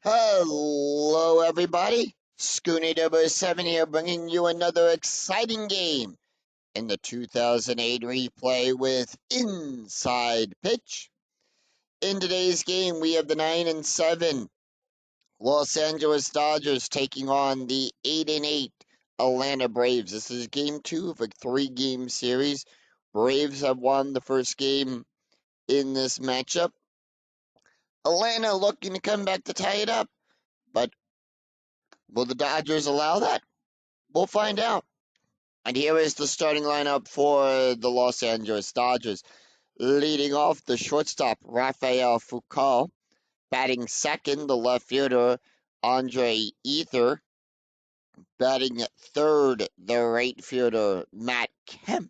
Hello, everybody. Scooty Double 7 here, bringing you another exciting game in the 2008 replay with Inside Pitch. In today's game, we have the 9 and 7 Los Angeles Dodgers taking on the 8 and 8 Atlanta Braves. This is game 2 of a 3-game series. Braves have won the first game in this matchup. Atlanta looking to come back to tie it up, but will the Dodgers allow that? We'll find out. And here is the starting lineup for the Los Angeles Dodgers. Leading off, the shortstop, Rafael Foucault. Batting second, the left fielder, Andre Ether. Batting third, the right fielder, Matt Kemp.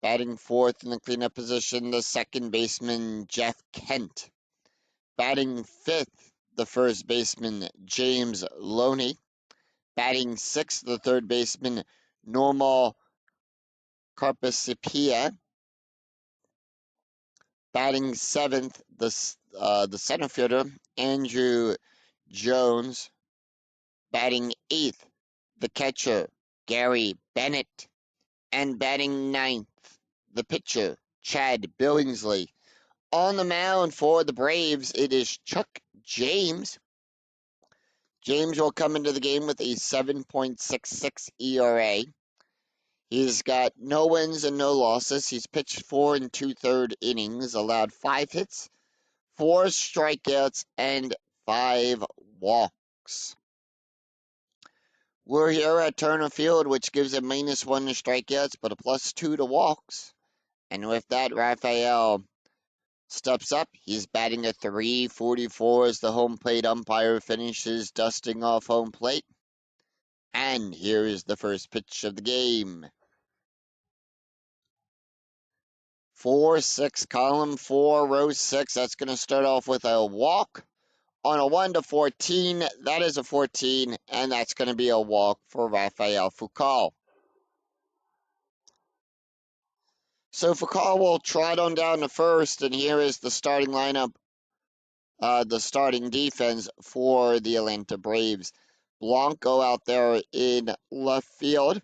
Batting fourth in the cleanup position, the second baseman, Jeff Kent. Batting fifth, the first baseman, James Loney. Batting sixth, the third baseman, Normal Carpacipia. Batting seventh, the center fielder, Andrew Jones. Batting eighth, the catcher, Gary Bennett. And batting ninth, the pitcher, Chad Billingsley. On the mound for the Braves, it is Chuck James. James will come into the game with a 7.66 ERA. He's got no wins and no losses. He's pitched 4 2/3 innings, allowed 5 hits, 4 strikeouts, and 5 walks. We're here at Turner Field, which gives a -1 to strikeouts, but a +2 to walks. And with that, Rafael steps up. He's batting a .344 as the home plate umpire finishes dusting off home plate. And here is the first pitch of the game. 4-6, column 4, row 6. That's going to start off with a walk. On a 1 to 14, that is a 14, and that's going to be a walk for Rafael Foucault. So Foucault will trot on down to first, and here is the starting lineup, the starting defense for the Atlanta Braves. Blanco out there in left field,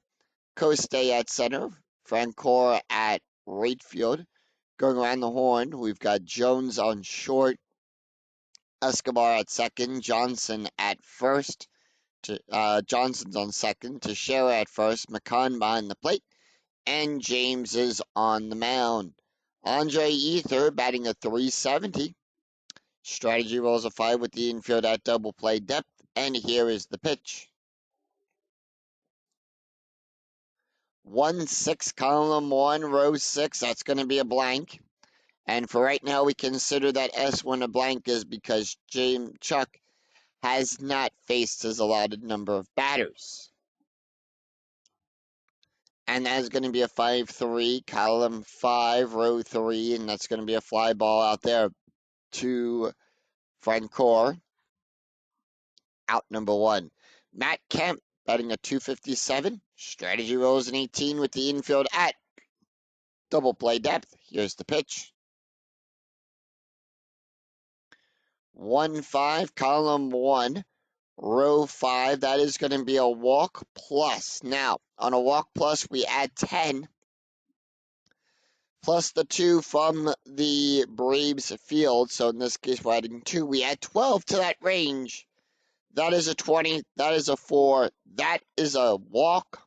Coste at center, Francoeur at right field. Going around the horn, we've got Jones on short, Escobar at second, Johnson at first, Johnson's on second, Teixeira at first, McCann behind the plate, and James is on the mound. Andre Ether batting a .370. Strategy rolls a 5 with the infield at double play depth, and here is the pitch. 1-6, column 1, row 6, that's going to be a blank. And for right now, we consider that S1 a blank is because Chuck has not faced his allotted number of batters. And that's going to be a 5-3, column 5, row 3, and that's going to be a fly ball out there to Francoeur. Out number 1. Matt Kemp batting a .257. Strategy rolls an 18 with the infield at double play depth. Here's the pitch. 1-5, column 1, row 5. That is going to be a walk plus. Now, on a walk plus, we add 10 plus the 2 from the Braves field. So in this case, we're adding 2. We add 12 to that range. That is a 20. That is a 4. That is a walk.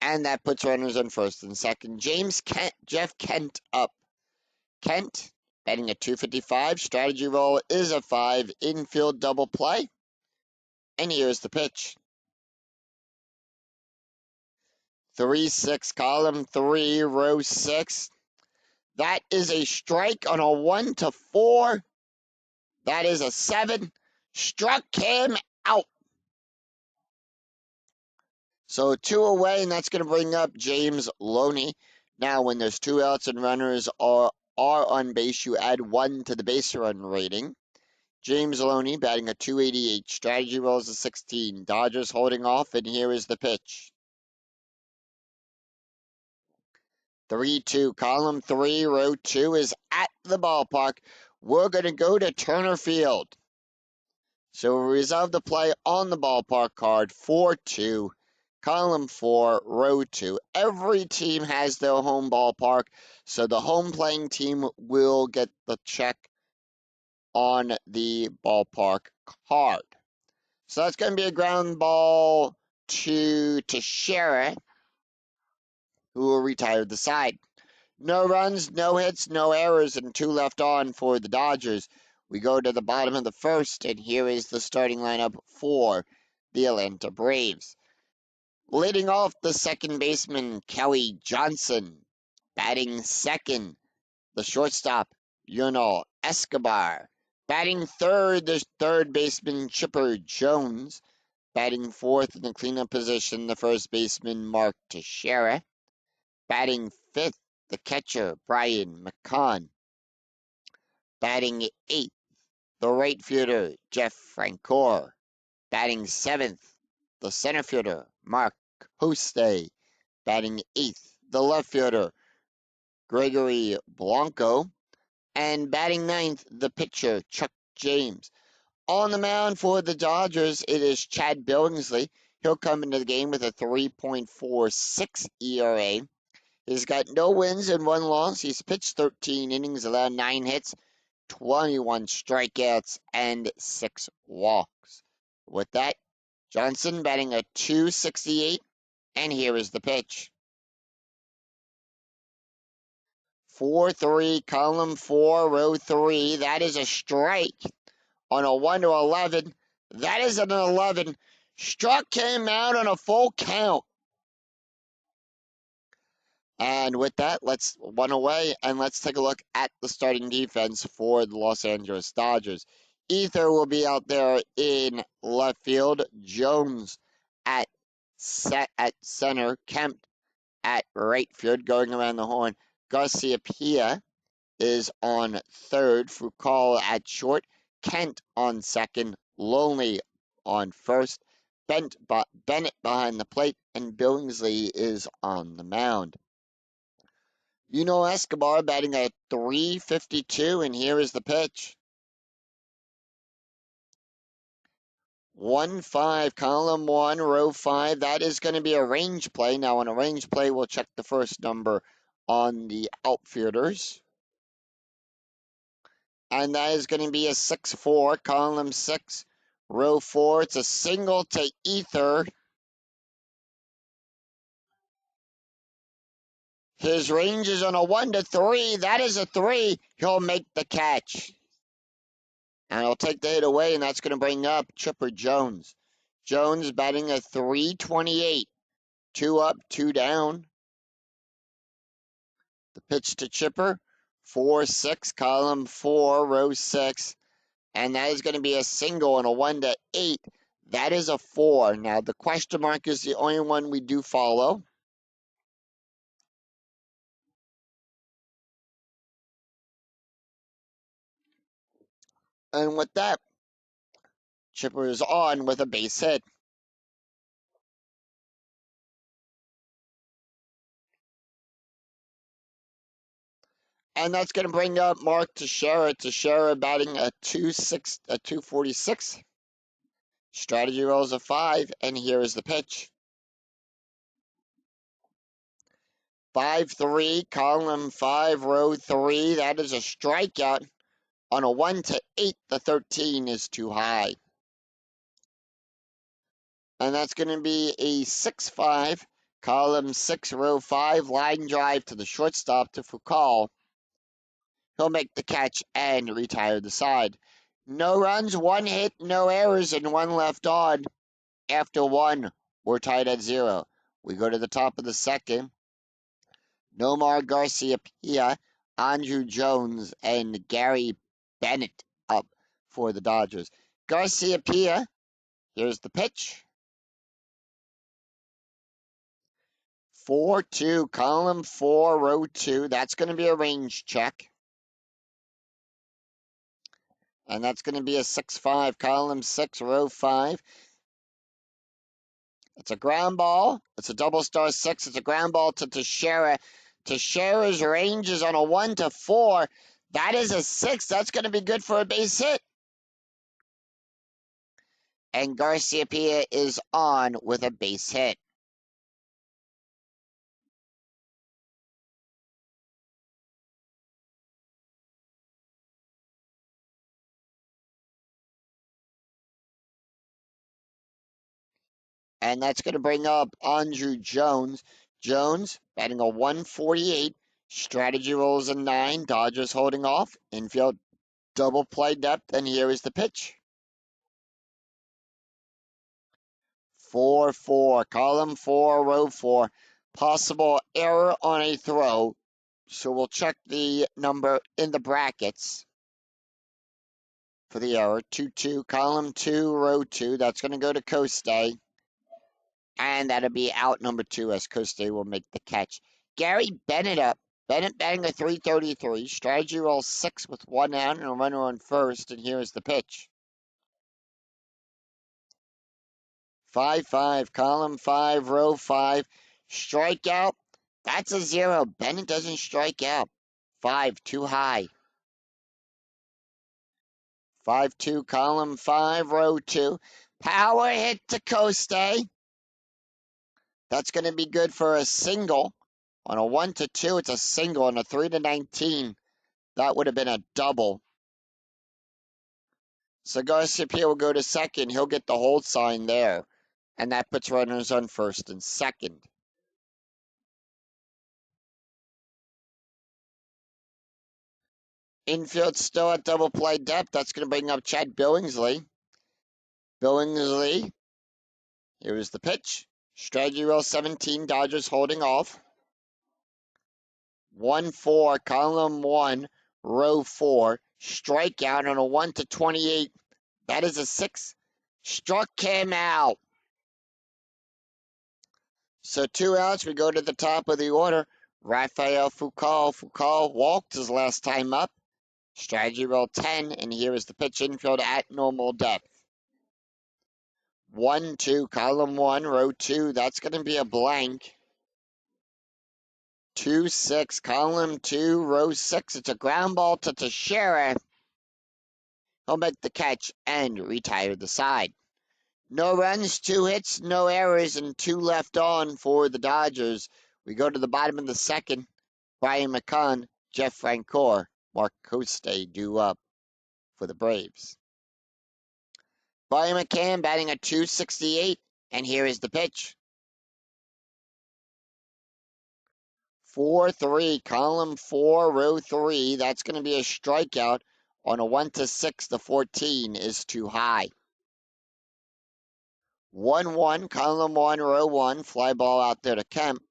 And that puts runners on first and second. Jeff Kent up. Kent batting a .255. Strategy roll is a 5. Infield double play. And here's the pitch. 3-6, column 3, row 6. That is a strike on a 1 to 4. That is a 7. Struck him out. So 2 away, and that's going to bring up James Loney. Now, when there's 2 outs and runners are on base, you add 1 to the base run rating. James Loney batting a .288. Strategy rolls a 16. Dodgers holding off, and here is the pitch. 3-2, column 3, row 2 is at the ballpark. We're going to go to Turner Field. So we resolve the play on the ballpark card. 4-2, column 4, row 2. Every team has their home ballpark, so the home playing team will get the check on the ballpark card. So that's going to be a ground ball to Teixeira, who will retire the side. No runs, no hits, no errors, and 2 left on for the Dodgers. We go to the bottom of the first, and here is the starting lineup for the Atlanta Braves. Leading off, the second baseman, Kelly Johnson. Batting second, the shortstop, Yunel Escobar. Batting third, the third baseman, Chipper Jones. Batting fourth in the cleanup position, the first baseman, Mark Teixeira. Batting fifth, the catcher, Brian McCann. Batting eighth, the right fielder, Jeff Francoeur. Batting seventh, the center fielder, Mark Hoste. Batting eighth, the left fielder, Gregory Blanco. And batting ninth, the pitcher, Chuck James. On the mound for the Dodgers, it is Chad Billingsley. He'll come into the game with a 3.46 ERA. He's got no wins and 1 loss. He's pitched 13 innings, allowed 9 hits, 21 strikeouts, and 6 walks. With that, Johnson batting a .268, and here is the pitch. 4-3, column 4, row 3. That is a strike on a 1-11. That is an 11. Struck him out on a full count. And with that, let's one away and let's take a look at the starting defense for the Los Angeles Dodgers. Ether will be out there in left field. Jones at center. Kemp at right field, going around the horn. Garcia-Pia is on third. Foucault at short. Kent on second. Loney on first. Bennett behind the plate. And Billingsley is on the mound. Yunel Escobar batting at .352, and here is the pitch. 1-5, column 1, row 5. That is going to be a range play. Now, on a range play, we'll check the first number on the outfielders. And that is going to be a 6-4, column 6, row 4. It's a single to Ether. His range is on a 1-3. That is a 3. He'll make the catch. And he'll take the hit away, and that's going to bring up Chipper Jones. Jones batting a .328. 2 up, 2 down. The pitch to Chipper. 4-6, column 4, row 6. And that is going to be a single on a 1-8. That is a 4. Now, the question mark is the only one we do follow. And with that, Chipper is on with a base hit. And that's going to bring up Mark Teixeira. Teixeira batting a .246. Strategy rolls a 5, and here is the pitch. 5-3, column 5, row 3. That is a strikeout. On a 1-8, the 13 is too high. And that's going to be a 6-5, column 6, row 5, line drive to the shortstop to Foucault. He'll make the catch and retire the side. No runs, 1 hit, no errors, and 1 left on. After 1, we're tied at 0. We go to the top of the second. Nomar Garcia-Pia, Andrew Jones, and Gary Bennett up for the Dodgers. Garcia-Pia, here's the pitch. 4-2, column 4, row 2. That's going to be a range check. And that's going to be a 6-5, column 6, row 5. It's a ground ball. It's a double star 6. It's a ground ball to Teixeira. Teixeira's range is on a 1 to 4. That is a 6. That's going to be good for a base hit. And Garciaparra is on with a base hit. And that's going to bring up Andruw Jones. Jones batting a 148. Strategy rolls a 9. Dodgers holding off. Infield double play depth. And here is the pitch. 4-4. Column 4, row 4. Possible error on a throw. So we'll check the number in the brackets for the error. 2-2. Column 2, row 2. That's going to go to Coste. And that'll be out number 2 as Coste will make the catch. Gary Bennett up. Bennett batting a 333. Strategy roll 6 with 1 out and a runner on first. And here is the pitch. 5-5. Column 5, row 5. Strikeout. That's a 0. Bennett doesn't strike out. 5, too high. 5-2. Column 5, row 2. Power hit to Coste. That's going to be good for a single. On a 1 to 2, it's a single. On a 3 to 19, that would have been a double. So Garciaparra will go to second. He'll get the hold sign there. And that puts runners on first and second. Infield still at double play depth. That's going to bring up Chad Billingsley. Billingsley. Here is the pitch. Strategy roll 17. Dodgers holding off. 1-4. Column 1. Row 4. Strikeout on a 1 to 28. That is a 6. Struck him out. So 2 outs. We go to the top of the order. Rafael Foucault. Foucault walked his last time up. Strategy roll 10. And here is the pitch. Infield at normal depth. 1-2. Column 1. Row 2. That's going to be a blank. 2-6. Column 2. Row 6. It's a ground ball to Teixeira. He'll make the catch and retire the side. No runs, 2 hits, no errors, and 2 left on for the Dodgers. We go to the bottom of the second. Brian McCann, Jeff Francoeur, Mark Coste due up for the Braves. Brian McCann batting a 268, and here is the pitch. 4-3, column 4, row 3. That's going to be a strikeout on a 1 to 6. The 14 is too high. 1-1, column 1, row 1. Fly ball out there to Kemp.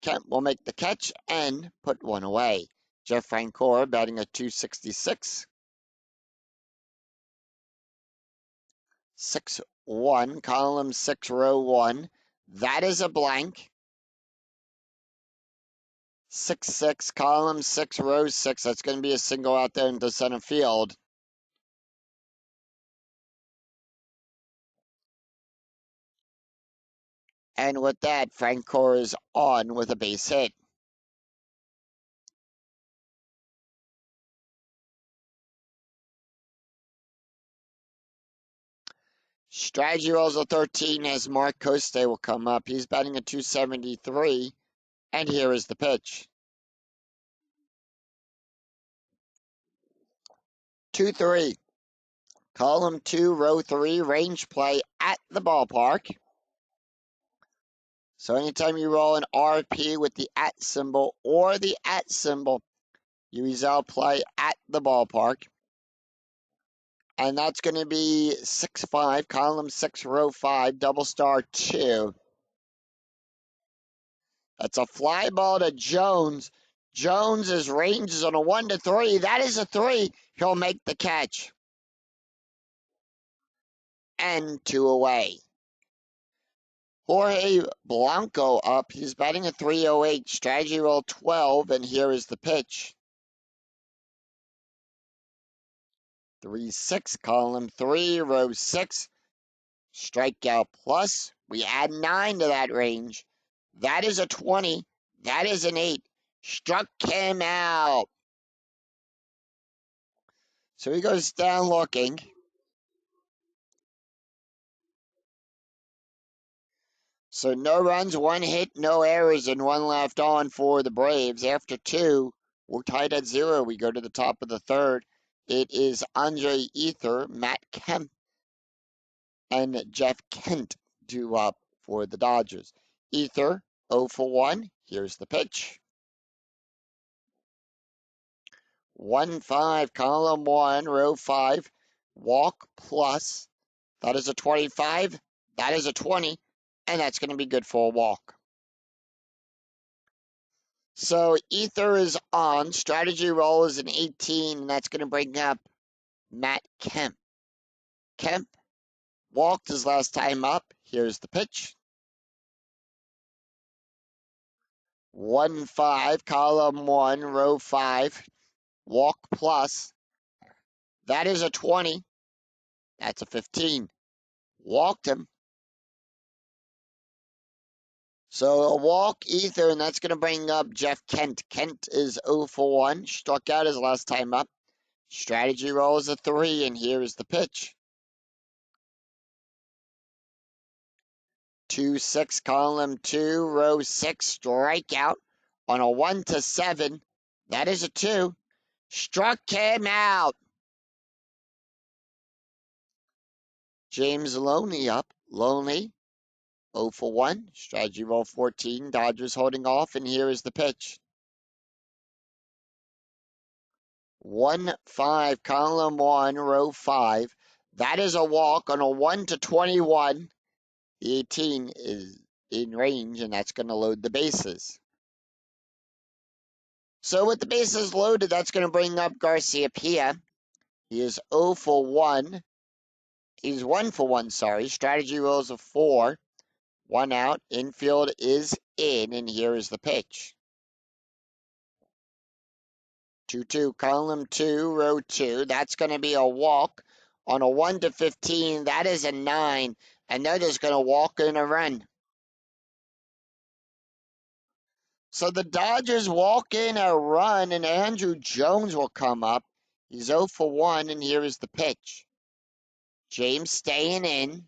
Kemp will make the catch and put one away. Jeff Francoeur batting a 266. 6-1, column 6, row 1. That is a blank. 6-6, column 6, row 6. That's going to be a single out there into center field. And with that, Francoeur is on with a base hit. Strategy rolls a 13 as Mark Coste will come up. He's batting a 273. And here is the pitch. 2-3. Column 2, row 3, range play at the ballpark. So anytime you roll an RP with the at symbol or the at symbol, you result play at the ballpark. And that's going to be 6-5, column 6, row 5, double star 2. That's a fly ball to Jones. Jones's range is on a 1 to 3. That is a 3. He'll make the catch. And 2 away. Jorge Blanco up. He's batting a 308. Strategy roll 12. And here is the pitch. 3-6. Column 3. Row 6. Strikeout plus. We add 9 to that range. That is a 20. That is an 8. Struck him out. So he goes down looking. So no runs, 1 hit, no errors, and 1 left on for the Braves. After 2, we're tied at 0. We go to the top of the 3rd. It is Andre Ethier, Matt Kemp, and Jeff Kent due up for the Dodgers. Ethier, 0 for 1. Here's the pitch. 1-5, column 1, row 5. Walk plus. That is a 25. That is a 20. And that's going to be good for a walk. So Ethier is on. Strategy roll is an 18, and that's going to bring up Matt Kemp. Kemp walked his last time up. Here's the pitch. 1-5, column 1, row 5. Walk plus. That is a 20. That's a 15. Walked him. So a walk, Ethier, and that's going to bring up Jeff Kent. Kent is 0 for 1. Struck out his last time up. Strategy roll is a 3, and here is the pitch. 2-6, column 2, row 6, strikeout on a 1-7. That is a 2. Struck him out. James Loney up. Loney, 0 for 1. Strategy roll 14. Dodgers holding off, and here is the pitch. 1-5, column 1, row 5. That is a walk on a 1-21. The 18 is in range, and that's going to load the bases. So with the bases loaded, that's going to bring up Garciaparra. He is 0 for 1. He's 1 for 1, sorry. Strategy rolls a 4. 1 out. Infield is in, and here is the pitch. 2-2, column 2, row 2. That's going to be a walk on a 1-15. That is a 9, and they're just going to walk in a run. So the Dodgers walk in a run, and Andruw Jones will come up. He's 0 for 1, and here is the pitch. James staying in.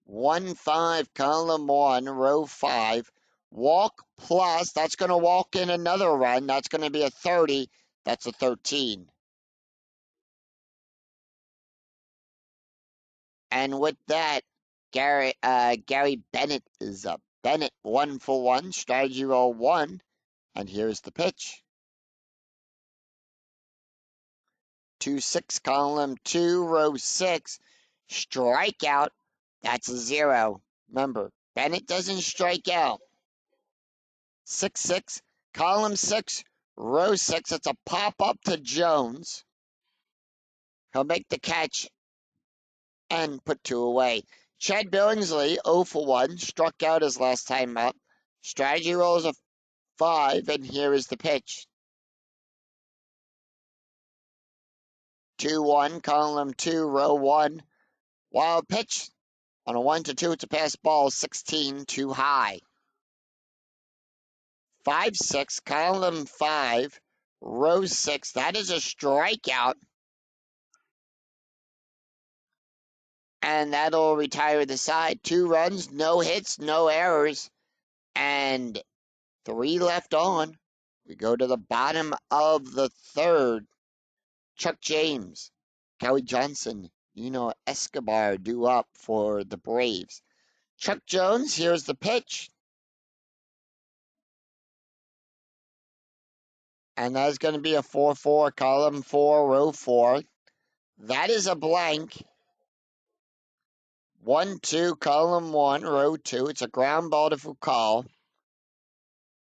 1-5, column 1, row 5. Walk plus. That's going to walk in another run. That's going to be a 30. That's a 13. And with that, Gary Bennett is up. Bennett 1 for 1. Strategy roll 1. And here's the pitch. 2-6, column 2, row 6. Strikeout. That's a 0. Remember, Bennett doesn't strike out. 6-6, column 6, row 6. It's a pop-up to Jones. He'll make the catch and put 2 away. Chad Billingsley, 0 for 1. Struck out his last time up. Strategy rolls a 5, and here is the pitch. 2-1, column 2, row 1. Wild pitch. On a 1-2, it's a pass ball, 16, too high. 5-6, column 5, row 6. That is a strikeout. And that'll retire the side. 2 runs, no hits, no errors, and 3 left on. We go to the bottom of the 3rd. Chuck James, Kelly Johnson, Escobar due up for the Braves. Chuck Jones, here's the pitch. And that's going to be a 4-4, column 4, row 4. That is a blank. 1-2, column 1, row 2. It's a ground ball to Foucault.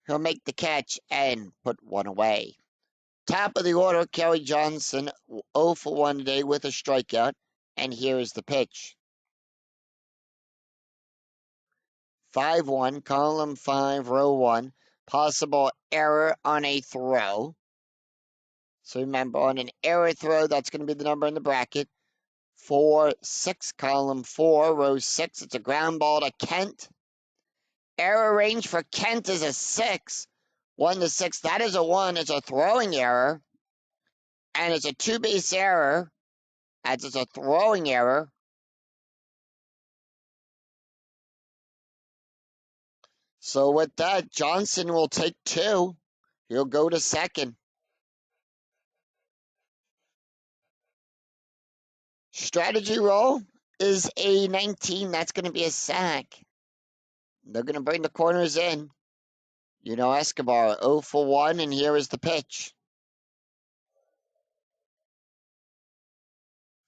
He'll make the catch and put 1 away. Top of the order, Kelly Johnson, 0 for 1 today with a strikeout. And here is the pitch. 5-1, column 5, row 1. Possible error on a throw. So remember, on an error throw, that's going to be the number in the bracket. 4-6, column 4, row 6. It's a ground ball to Kent. Error range for Kent is a 6. 1 to 6. That is a 1. It's a throwing error. And it's a 2-base error. As it's a throwing error. So with that, Johnson will take 2. He'll go to second. Strategy roll is a 19. That's going to be a sack. They're going to bring the corners in. You know, Escobar 0 for 1, and here is the pitch.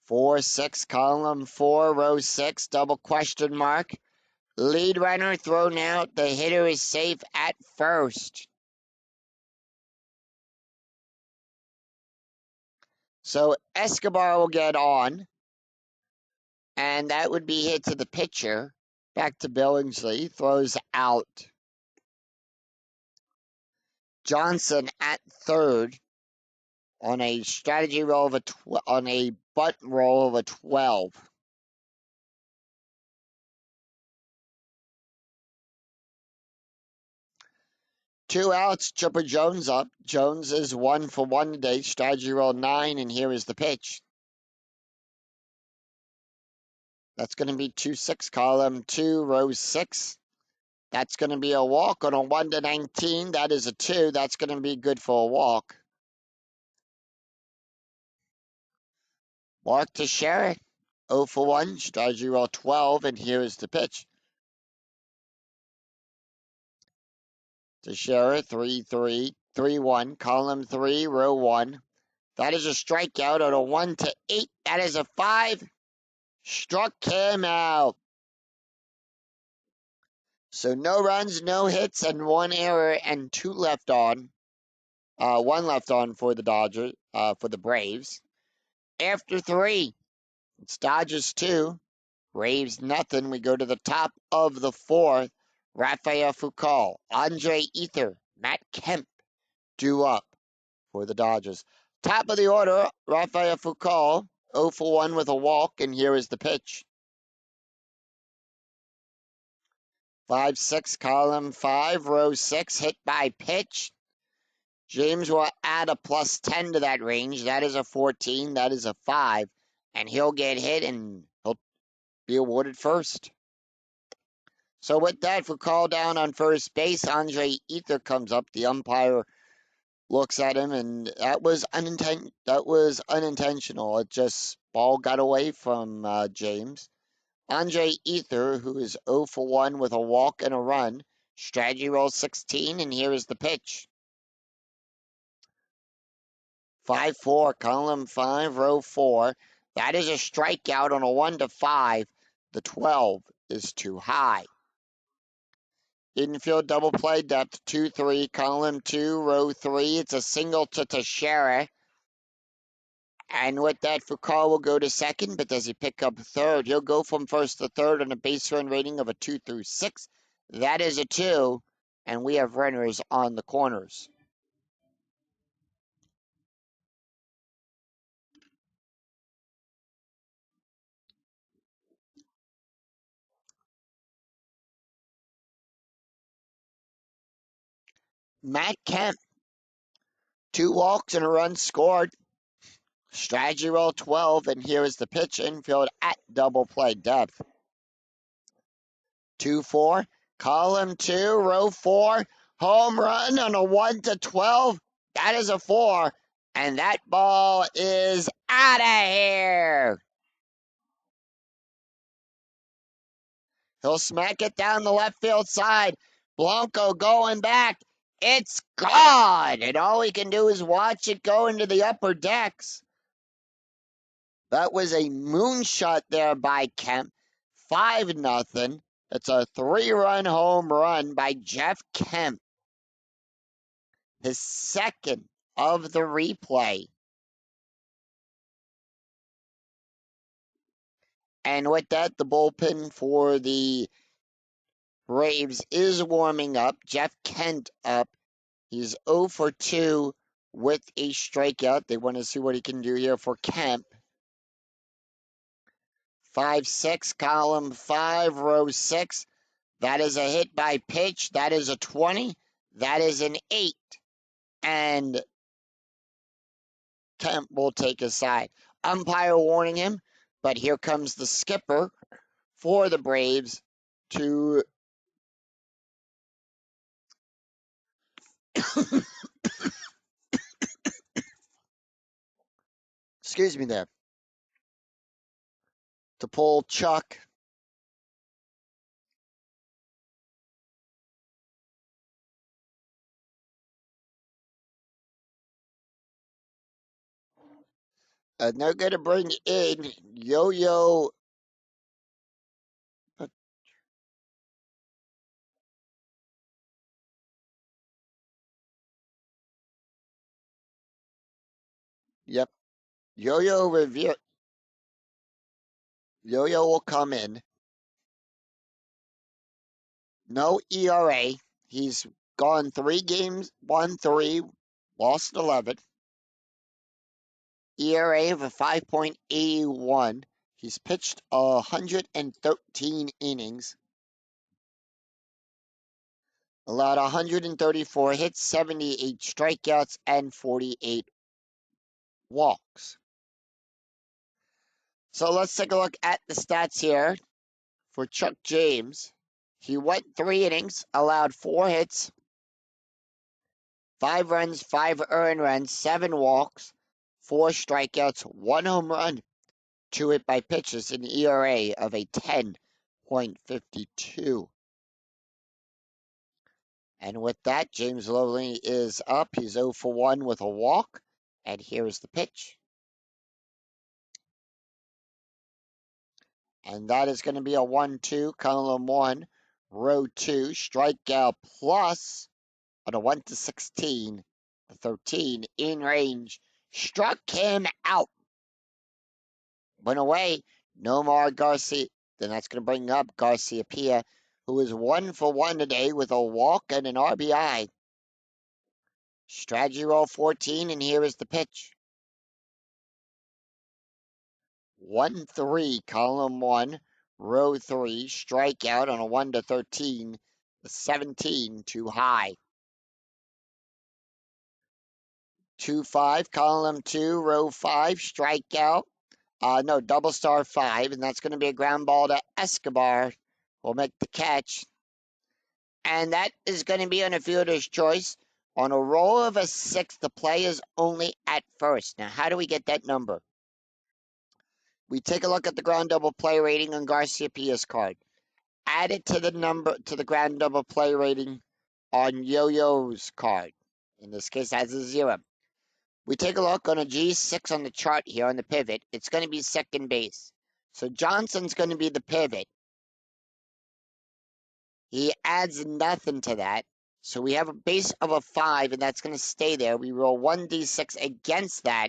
4-6, column 4, row 6, double question mark. Lead runner thrown out. The hitter is safe at first. So Escobar will get on, and that would be hit to the pitcher. Back to Billingsley, throws out. Johnson at third on a strategy roll of on a butt roll of a 12. Two outs, Chipper Jones up. Jones is 1 for 1 today. Strategy roll 9, and here is the pitch. That's going to be 2-6, column 2, row 6. That's going to be a walk on a 1 to 19. That is a 2. That's going to be good for a walk. Mark Teixeira, 0 for 1, strategy roll 12, and here is the pitch. Teixeira, 3-3, 3-1, column 3, row 1. That is a strikeout on a 1 to 8. That is a 5. Struck him out. So no runs, no hits, and 1 error, and 2 left on. 1 left on for the Dodgers, for the Braves. After 3, it's Dodgers 2, Braves nothing. We go to the top of the 4th. Rafael Foucault, Andre Ethier, Matt Kemp due up for the Dodgers. Top of the order, Rafael Foucault, 0 for 1 with a walk, and here is the pitch. 5-6, column 5, row 6, hit by pitch. James will add a plus 10 to that range. That is a 14. That is a 5. And he'll get hit, and he'll be awarded first. So with that, for call down on first base, Andre Ethier comes up. The umpire looks at him, and that was unintentional. It just, ball got away from James. Andre Ethier, who is 0 for 1 with a walk and a run. Strategy roll 16, and here is the pitch. 5-4, column 5, row 4. That is a strikeout on a 1 to 5. The 12 is too high. Infield double play, depth 2-3, column 2, row 3. It's a single to Teixeira. And with that, Foucault will go to second, but does he pick up third? He'll go from first to third on a base run rating of a 2 through 6. That is a 2, and we have runners on the corners. Matt Kemp, 2 walks and a run scored. Strategy roll 12, and here is the pitch. Infield at double play depth. 2-4, column 2, row 4. Home run on a 1 to 12. That is a 4, and that ball is out of here. He'll smack it down the left field side. Blanco going back. It's gone, and all he can do is watch it go into the upper decks. That was a moonshot there by Kemp. 5-0. It's a 3-run home run by Jeff Kemp. His second of the replay. And with that, the bullpen for the Braves is warming up. Jeff Kent up. He's 0 for 2 with a strikeout. They want to see what he can do here for Kemp. 5-6, column 5, row 6. That is a hit by pitch. That is a 20. That is an 8. And Kemp will take his side. Umpire warning him, but here comes the skipper for the Braves to excuse me there, to pull Chuck. And they're going to bring in Yo-Yo. Yep. Yo-Yo Revere. Yo-Yo will come in. No ERA. He's gone 3 games, won 3, lost 11. ERA of a 5.81. He's pitched 113 innings. Allowed 134 hits, 78 strikeouts, and 48 walks. So let's take a look at the stats here for Chuck James. He went 3 innings, allowed 4 hits, 5 runs, 5 earned runs, 7 walks, 4 strikeouts, 1 home run, 2 hit by pitches, an ERA of a 10.52. And with that, James Lovely is up. He's 0 for 1 with a walk. And here is the pitch. And that is going to be a 1-2, column 1, row 2, strikeout plus on a 1-16, a 13 in range. Struck him out. Went away. Nomar Garcia. Then that's going to bring up Garcia-Pia, who is 1 for 1 today with a walk and an RBI. Strategy roll 14, and here is the pitch. 1-3, column 1, row 3, strikeout on a 1-13, the 17 too high. 2-5, column 2, row 5, strikeout. No, double star 5, and that's going to be a ground ball to Escobar. Will make the catch. And that is going to be on a fielder's choice. On a roll of a 6, the play is only at first. Now, how do we get that number? We take a look at the ground double play rating on Garcia-Pia's card. Add it to the ground double play rating on Yo-Yo's card. In this case, that's a 0. We take a look on a G6 on the chart here on the pivot. It's going to be second base. So Johnson's going to be the pivot. He adds nothing to that. So we have a base of a 5, and that's going to stay there. We roll 1d6 against that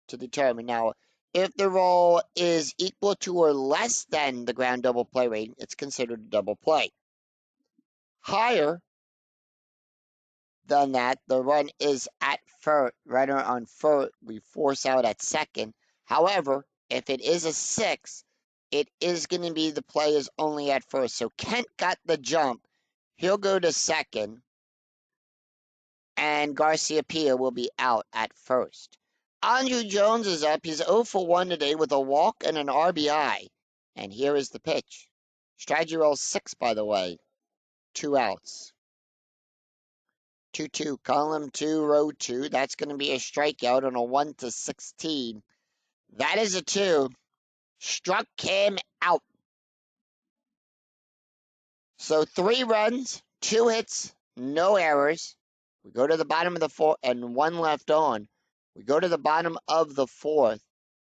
to determine. Now, if the roll is equal to or less than the ground double play rating, it's considered a double play. Higher than that, the run is at first, runner on first, we force out at second. However, if it is a 6, it is going to be the play is only at first. So Kent got the jump. He'll go to second, and Garcia-Pia will be out at first. Andruw Jones is up. He's 0 for 1 today with a walk and an RBI. And here is the pitch. Strategy roll 6, by the way. 2 outs. 2-2, column 2, row 2. That's going to be a strikeout on a 1-16. That is a 2. Struck him out. So 3 runs, 2 hits, no errors. We go to the bottom of the 4th, and 1 left on. We go to the bottom of the 4th.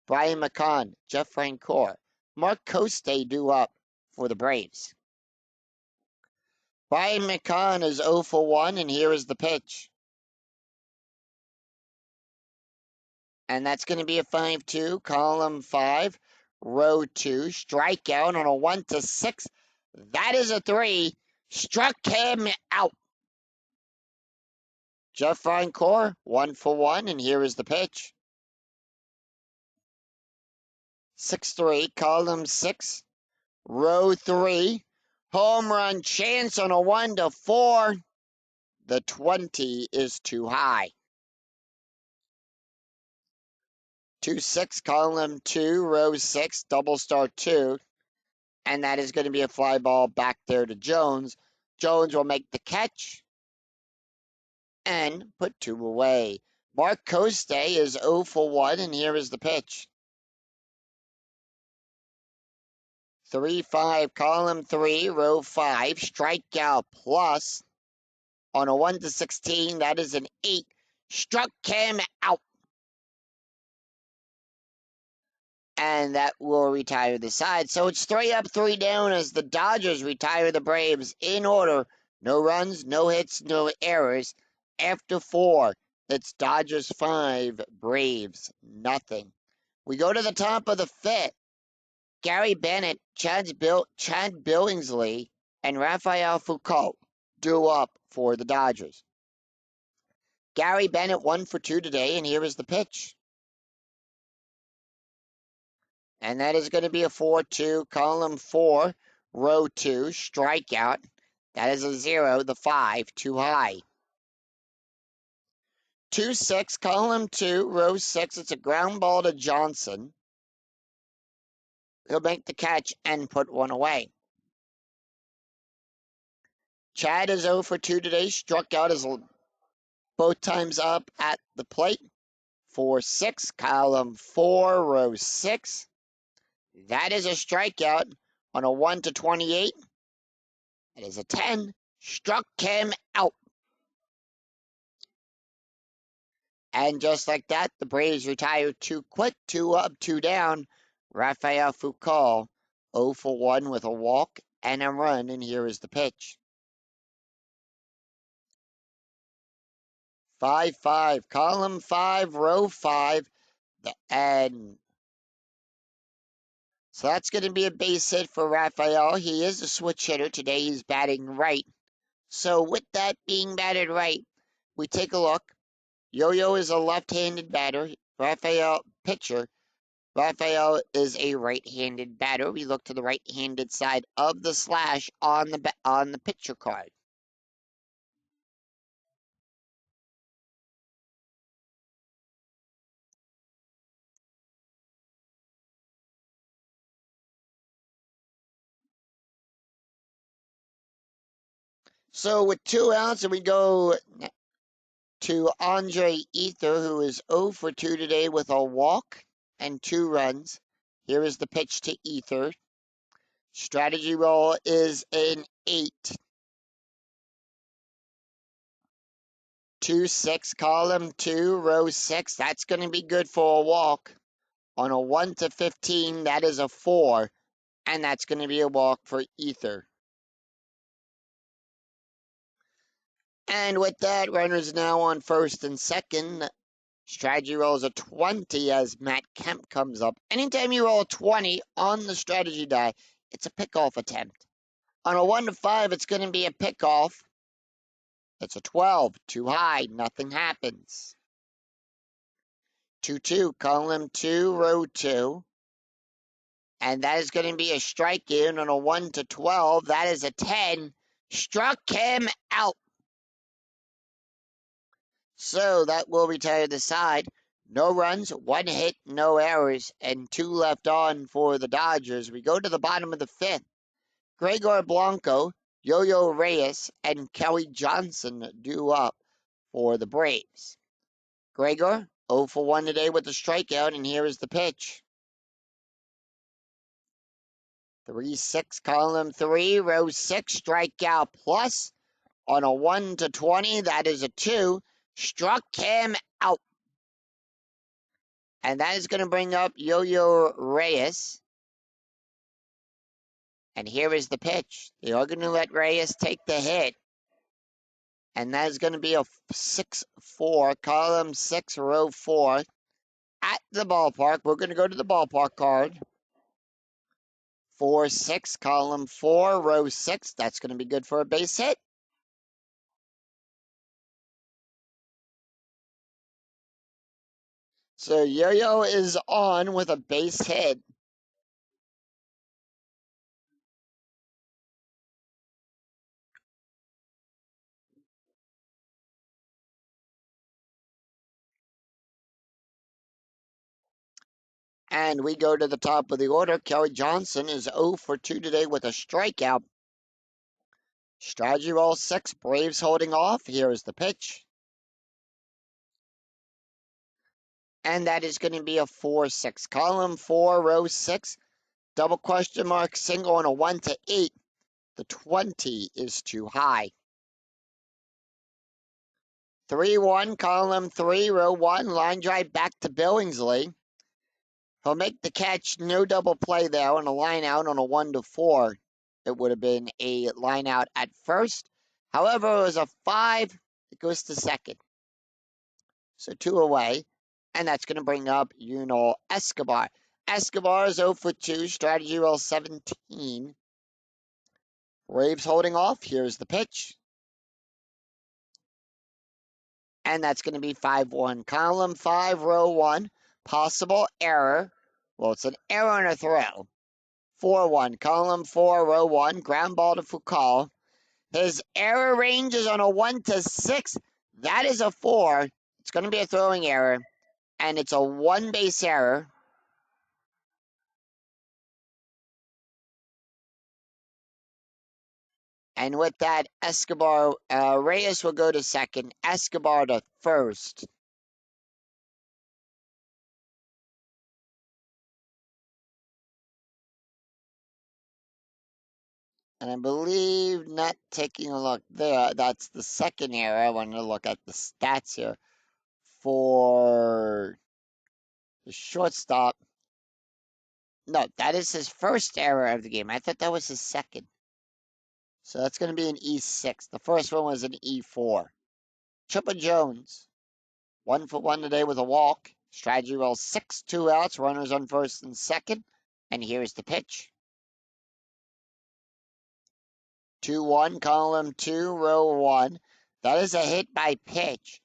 Brian McCann, Jeff Francoeur, Mark Coste due up for the Braves. Brian McCann is 0 for 1, and here is the pitch. And that's going to be a 5-2, column 5, row 2, strikeout on a 1-6. That is a 3. Struck him out. Jeff Francoeur, 1 for 1, and here is the pitch. 6-3, column 6, row 3, Home run chance on a 1-4. The 20 is too high. 2-6, column 2, row 6, double star 2. And that is going to be a fly ball back there to Jones. Jones will make the catch and put 2 away. Mark Coste is 0 for 1, and here is the pitch. 3-5, column 3, row 5, strikeout plus. On a 1-16, that is an 8. Struck him out. And that will retire the side. So it's 3 up, 3 down as the Dodgers retire the Braves in order. No runs, no hits, no errors. After 4, it's Dodgers 5, Braves nothing. We go to the top of the 5th. Gary Bennett, Chad Billingsley, and Rafael Foucault due up for the Dodgers. Gary Bennett 1 for 2 today, and here is the pitch. And that is going to be a 4-2, column 4, row 2, strikeout. That is a 0, the 5, too high. 2-6, column 2, row 6, it's a ground ball to Johnson. He'll make the catch and put 1 away. Chad is 0 for 2 today, struck out as both times up at the plate. 4-6, column 4, row 6. That is a strikeout on a 1-28. It is a 10. Struck him out. And just like that, the Braves retire 2 quick, 2 up, 2 down. Rafael Foucault 0 for 1 with a walk and a run, and here is the pitch. 5-5, column 5, row 5, and so that's going to be a base hit for Rafael. He is a switch hitter. Today he's batting right. So with that being batted right, we take a look. Yo-Yo is a left-handed batter. Pitcher. Rafael is a right-handed batter. We look to the right-handed side of the slash on the pitcher card. So with 2 outs, and we go to Andre Ethier, who is 0 for 2 today with a walk and 2 runs. Here is the pitch to Ethier. Strategy roll is an 8. 2-6, column 2, row 6. That's going to be good for a walk. On a 1-15, that is a 4. And that's going to be a walk for Ethier. And with that, runners now on first and second. Strategy rolls a 20 as Matt Kemp comes up. Anytime you roll a 20 on the strategy die, it's a pickoff attempt. On a 1-5, it's going to be a pickoff. It's a 12, too high, nothing happens. 2-2, column 2, row 2. And that is going to be a strikeout on a 1-12. That is a 10. Struck him out. So that will retire the side. No runs, 1 hit, no errors, and 2 left on for the Dodgers. We go to the bottom of the 5th. Gregor Blanco, Yo-Yo Reyes, and Kelly Johnson due up for the Braves. Gregor, 0 for 1 today with a strikeout, and here is the pitch. 3-6, column 3, row 6, strikeout plus. On a 1-20, that is a 2. Struck him out. And that is going to bring up Yo-Yo Reyes. And here is the pitch. They are going to let Reyes take the hit. And that is going to be a 6-4, column 6, row 4. At the ballpark. We're going to go to the ballpark card. 4-6, column 4, row 6. That's going to be good for a base hit. So Yo-Yo is on with a base hit. And we go to the top of the order. Kelly Johnson is 0 for 2 today with a strikeout. Strategy roll 6, Braves holding off. Here is the pitch. And that is going to be a 4-6. Column 4, row 6. Double question mark, single on a 1 to 8. The 20 is too high. 3-1, column 3, row 1. Line drive back to Billingsley. He'll make the catch. No double play there on a line out on a 1 to 4. It would have been a line out at first. However, it was a 5. It goes to second. So 2 away. And that's going to bring up Yunel Escobar. Escobar is 0 for 2. Strategy roll 17. Braves holding off. Here's the pitch. And that's going to be 5-1. Column 5, row 1. Possible error. Well, it's an error on a throw. 4-1. Column 4, row 1. Ground ball to Foucault. His error range is on a 1 to 6. That is a 4. It's going to be a throwing error. And it's a 1-base error. And with that, Escobar, Reyes will go to second. Escobar to first. And I believe, not taking a look there, that's the second error. I want to look at the stats here for the shortstop. No, that is his first error of the game. I thought that was his second. So that's going to be an E6. The first one was an E4. Chipper Jones, 1 for 1 today with a walk. Strategy roll 6, 2 outs, runners on first and second. And here's the pitch. 2-1, column 2, row 1. That is a hit by pitch.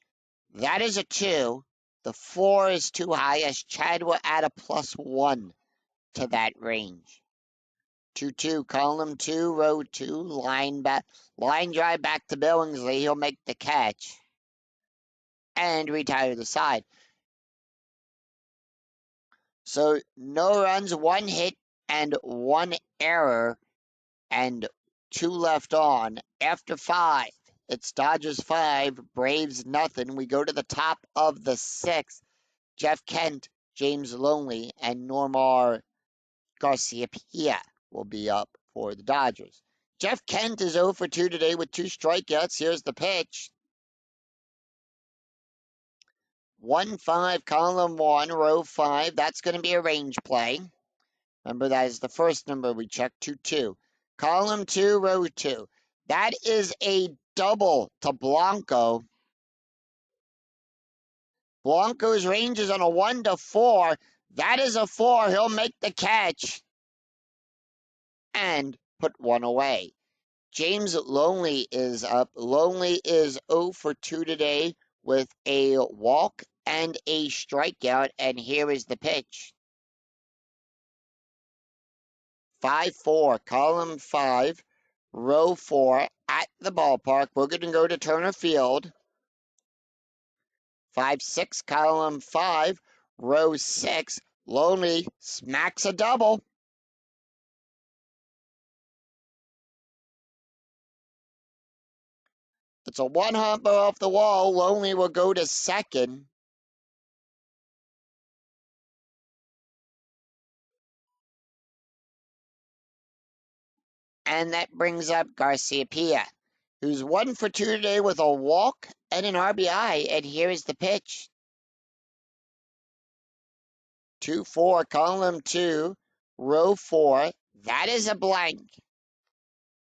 That is a 2. The 4 is too high, as Chad will add a +1 to that range. 2-2, column 2, row 2, line drive back to Billingsley. He'll make the catch and retire the side. So no runs, 1 hit, and 1 error, and 2 left on. After 5, it's Dodgers 5, Braves nothing. We go to the top of the 6th. Jeff Kent, James Loney, and Normar Garcia-Pia will be up for the Dodgers. Jeff Kent is 0 for 2 today with 2 strikeouts. Here's the pitch. 1-5, column 1, row 5. That's going to be a range play. Remember, that is the first number we checked, 2-2. Column 2, row 2. That is a double to Blanco. Blanco's range is on a 1 to 4. That is a 4. He'll make the catch and put 1 away. James Loney is up. Loney is 0 for 2 today with a walk and a strikeout. And here is the pitch. 5-4, column 5, row 4, at the ballpark. We're going to go to Turner Field. 5-6, column 5, row 6. Loney smacks a double. It's a 1-hopper off the wall. Loney will go to second. And that brings up Garcia-Pia, who's 1 for 2 today with a walk and an RBI. And here is the pitch. 2-4, column 2, row 4. That is a blank.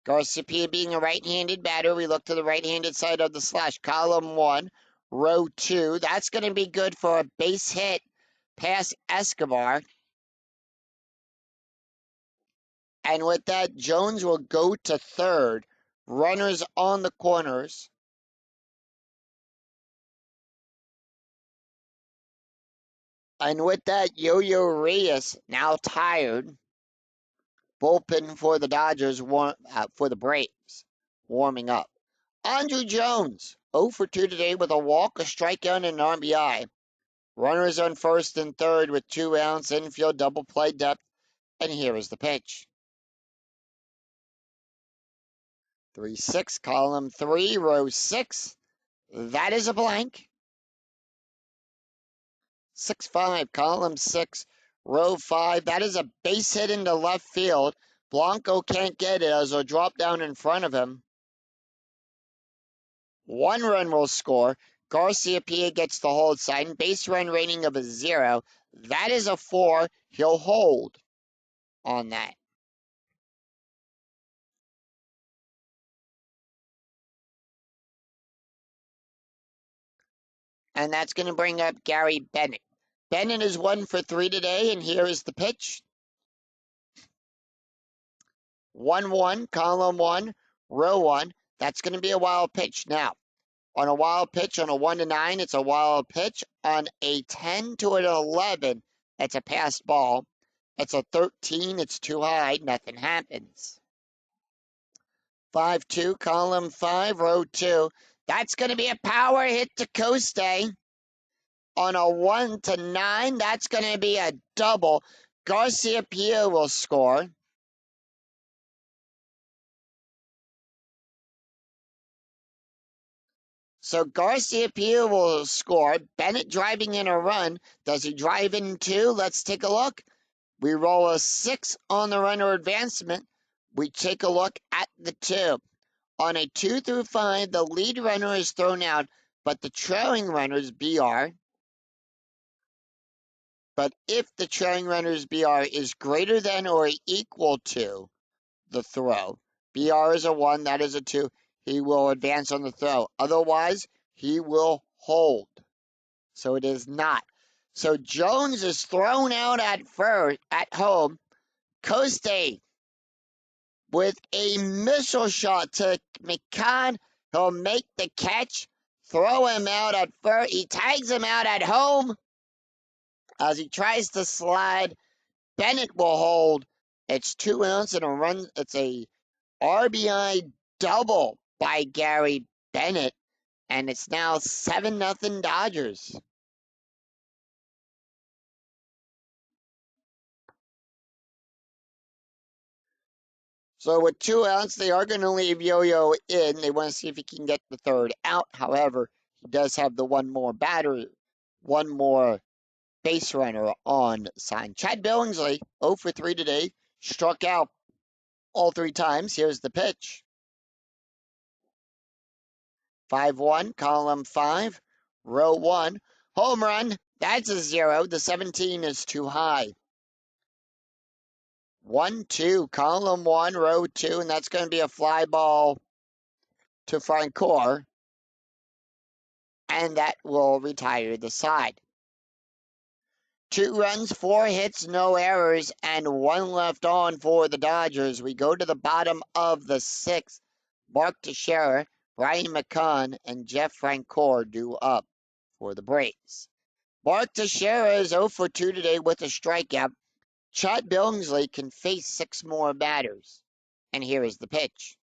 Garcia-Pia being a right-handed batter, we look to the right-handed side of the slash. Column 1, row 2. That's going to be good for a base hit past Escobar. And with that, Jones will go to third. Runners on the corners. And with that, Yo-Yo Reyes, now tired. Bullpen for the Dodgers, for the Braves, warming up. Andruw Jones, 0 for 2 today with a walk, a strikeout, and an RBI. Runners on first and third with 2 outs, infield double play depth, and here is the pitch. 3-6, column 3, row 6. That is a blank. 6-5, column 6, row 5. That is a base hit into left field. Blanco can't get it as a drop down in front of him. 1 run will score. Garciaparra gets the hold sign. Base run rating of a 0. That is a 4. He'll hold on that. And that's going to bring up Gary Bennett. Bennett is 1 for 3 today, and here is the pitch. 1-1, column 1, row 1. That's going to be a wild pitch. Now, on a wild pitch, on a 1-9, it's a wild pitch. On a 10 to an 11, it's a passed ball. It's a 13, it's too high, nothing happens. 5-2, column 5, row 2. That's going to be a power hit to Coste. On a 1-9, that's going to be a double. Garciaparra will score. So Garciaparra will score. Bennett driving in a run. Does he drive in 2? Let's take a look. We roll a 6 on the runner advancement. We take a look at the 2. On a 2 through 5, the lead runner is thrown out, but the trailing runner's BR. But if the trailing runner's BR is greater than or equal to the throw, BR is a 1, that is a 2, he will advance on the throw. Otherwise, he will hold. So it is not. So Jones is thrown out at home. Coste with a missile shot to McCann. He'll make the catch. Throw him out at first. He tags him out at home as he tries to slide. Bennett will hold. It's 2 outs and a run. It's a RBI double by Gary Bennett, and it's now 7-0 Dodgers. So with 2 outs, they are going to leave Yo-Yo in. They want to see if he can get the 3rd out. However, he does have the one more base runner on sign. Chad Billingsley, 0 for 3 today, struck out all 3 times. Here's the pitch. 5-1, column 5, row 1. Home run, that's a 0. The 17 is too high. 1-2, column 1, row 2, and that's going to be a fly ball to Francoeur, and that will retire the side. 2 runs, 4 hits, no errors, and 1 left on for the Dodgers. We go to the bottom of the 6th. Mark Teixeira, Brian McCann, and Jeff Francoeur due up for the Braves. Mark Teixeira is 0 for 2 today with a strikeout. Chad Billingsley can face 6 more batters. And here is the pitch.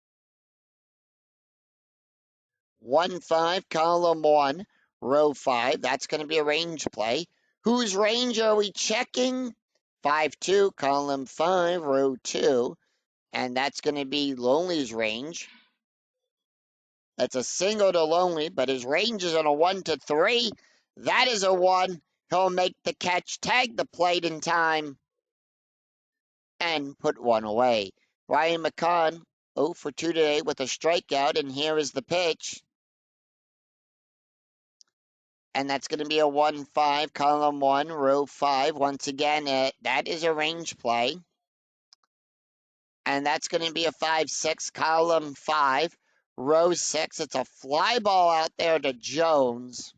1-5, column 1, row 5. That's going to be a range play. Whose range are we checking? 5-2, column 5, row 2. And that's going to be Lonely's range. That's a single to Lonely, but his range is on a 1-3. That is a 1. He'll make the catch, tag the plate in time, and put 1 away. Brian McCann, 0 for 2 today with a strikeout, and here is the pitch. And that's going to be a 1-5, column 1, row 5. Once again, that is a range play. And that's going to be a 5-6, column 5, row 6. It's a fly ball out there to Jones.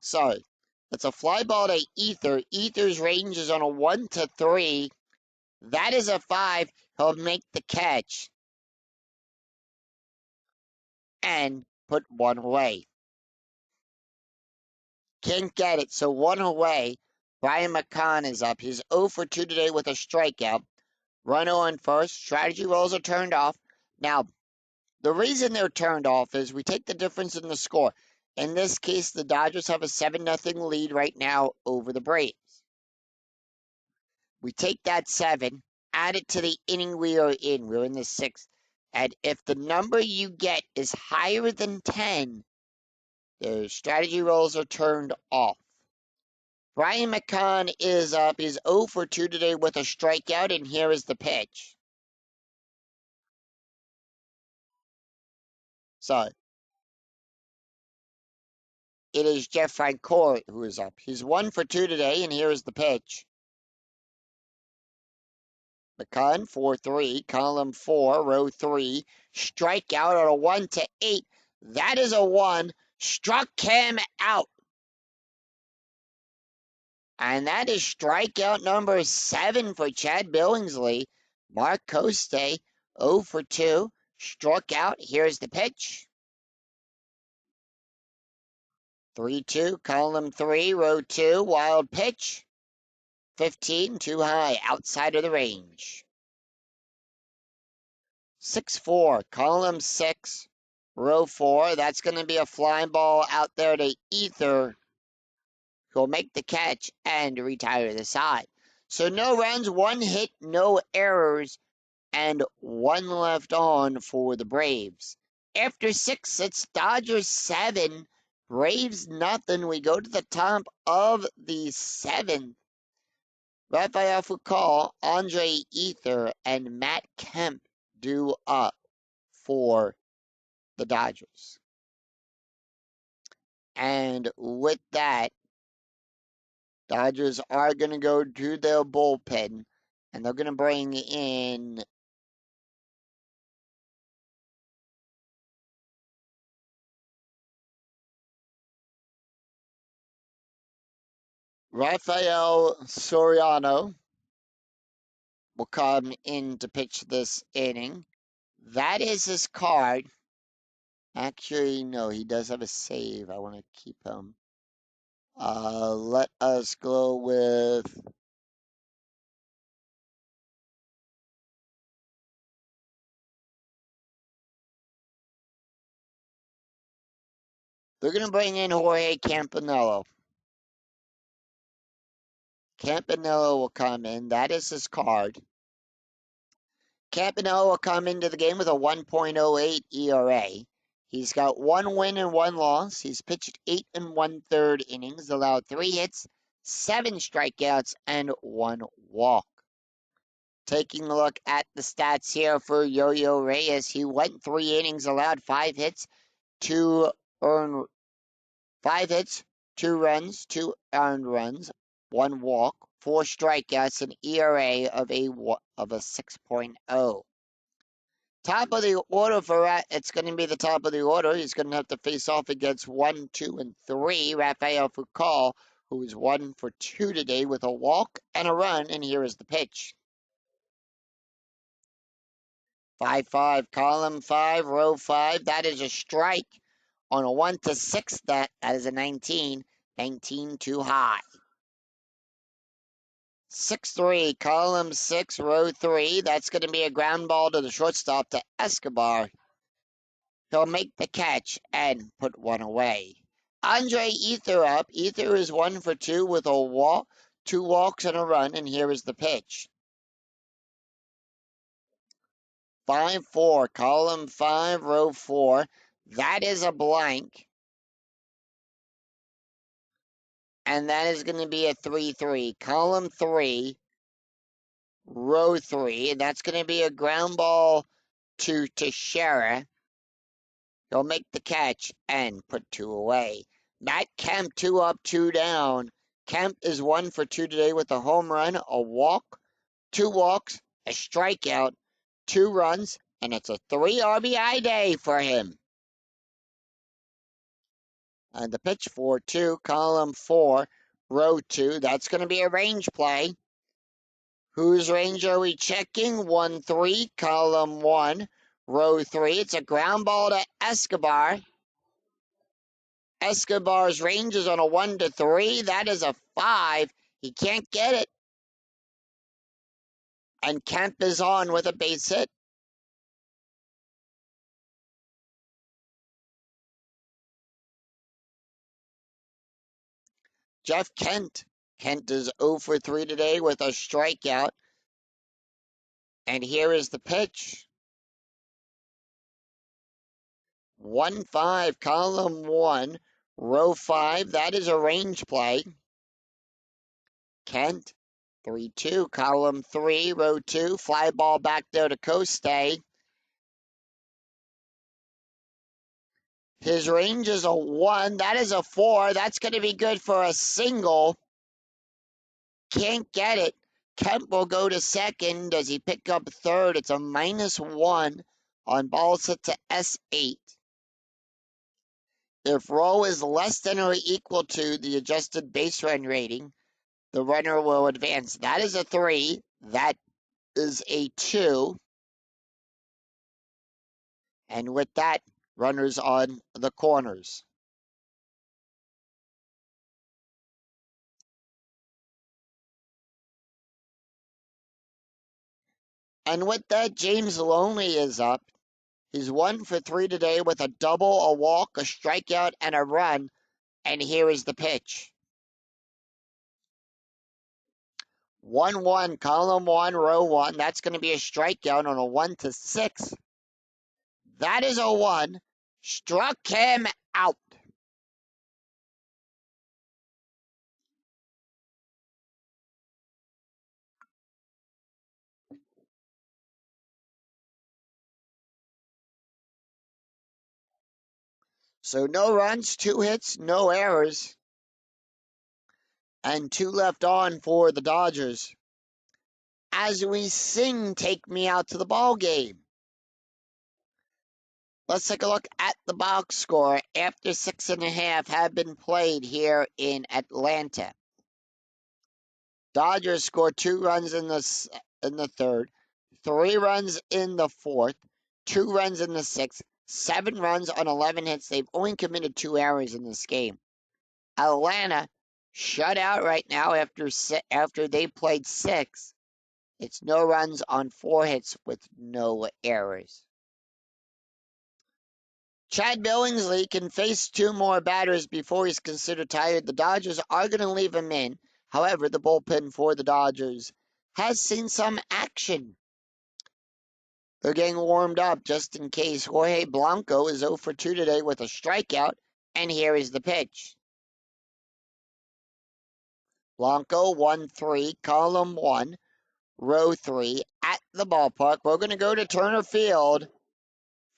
Sorry. It's a fly ball to Ether. Ether's range is on a 1-3. That is a 5. He'll make the catch and put 1 away. Can't get it, so 1 away. Brian McCann is up. He's 0 for 2 today with a strikeout. Runner on first. Strategy rolls are turned off. Now, the reason they're turned off is we take the difference in the score. In this case, the Dodgers have a 7-0 lead right now over the Braves. We take that 7, add it to the inning we are in. We're in the 6th. And if the number you get is higher than 10, the strategy rolls are turned off. Brian McCann is up. He's 0 for 2 today with a strikeout, and here is the pitch. So, it is Jeff Francoeur who is up. He's 1 for 2 today, and here is the pitch. McCann, 4-3, column 4, row 3, strikeout on a 1-8. That is a 1. Struck him out. And that is strikeout number 7 for Chad Billingsley. Mark Coste, 0 for 2, struck out. Here's the pitch. 3-2, column 3, row 2, wild pitch. 15, too high, outside of the range. 6-4, column 6, row 4. That's going to be a flying ball out there to Ether. He'll make the catch and retire the side. So no runs, 1 hit, no errors, and 1 left on for the Braves. After 6, it's Dodgers 7, Braves nothing. We go to the top of the 7th. Rafael Foucault, Andre Ether, and Matt Kemp due up for the Dodgers. And with that, Dodgers are going to go to their bullpen, and they're going to bring in Rafael Soriano will come in to pitch this inning. That is his card. Actually, no, he does have a save. I want to keep him. Let us go with they're going to bring in Jorge Campanello. Campanello will come in. That is his card. Campanello will come into the game with a 1.08 ERA. He's got 1 win and 1 loss. He's pitched 8 1/3 innings, allowed 3 hits, 7 strikeouts, and 1 walk. Taking a look at the stats here for Yo-Yo Reyes, he went 3 innings, allowed 5 hits, 2 earned 5 hits, 2 runs, 2 earned runs, 1 walk, 4 strikeouts, an ERA of a 6.0. Top of the order for it's going to be the top of the order. He's going to have to face off against 1, 2, and 3. Rafael Foucault, who is 1 for 2 today with a walk and a run. And here is the pitch. 5-5, column 5, row 5. That is a strike on a 1-6. That is a 19. 19 too high. 6-3, column 6, row 3. That's going to be a ground ball to the shortstop to Escobar. He'll make the catch and put 1 away. Andre Ether up. Ether is 1 for 2 with a walk, 2 walks and a run, and here is the pitch. 5-4, column 5, row 4. That is a blank. And that is going to be a 3-3. Column 3, row 3. And that's going to be a ground ball to Teixeira. He'll make the catch and put 2 away. Matt Kemp, 2 up, 2 down. Kemp is 1 for 2 today with a home run, a walk, 2 walks, a strikeout, 2 runs, and it's a 3 RBI day for him. And the pitch 4-2, column 4, row 2. That's going to be a range play. Whose range are we checking? 1-3, column 1, row 3. It's a ground ball to Escobar. Escobar's range is on a 1-3. That is a 5. He can't get it. And Kemp is on with a base hit. Jeff Kent. Kent is 0 for 3 today with a strikeout. And here is the pitch. 1-5, column 1, row 5. That is a range play. Kent, 3-2, column 3, row 2. Fly ball back there to Coste. His range is a 1. That is a 4. That's going to be good for a single. Can't get it. Kemp will go to second. Does he pick up third? It's a -1 on ball set to S8. If row is less than or equal to the adjusted base run rating, the runner will advance. That is a 3. That is a 2. And with that, runners on the corners. And with that, James Loney is up. He's 1 for 3 today with a double, a walk, a strikeout, and a run. And here is the pitch. 1-1, column 1, row 1. That's going to be a strikeout on a 1-6. That is a 1. Struck him out. So no runs, 2 hits, no errors, and 2 left on for the Dodgers. As we sing Take Me Out to the Ball Game. Let's take a look at the box score after 6.5 have been played here in Atlanta. Dodgers scored 2 runs in the third, 3 runs in the fourth, 2 runs in the sixth, 7 runs on 11 hits. They've only committed 2 errors in this game. Atlanta shut out right now after they played 6. It's no runs on 4 hits with no errors. Chad Billingsley can face 2 more batters before he's considered tired. The Dodgers are going to leave him in. However, the bullpen for the Dodgers has seen some action. They're getting warmed up just in case. Jorge Blanco is 0 for 2 today with a strikeout, and here is the pitch. Blanco 1-3, column 1, row 3, at the ballpark. We're going to go to Turner Field.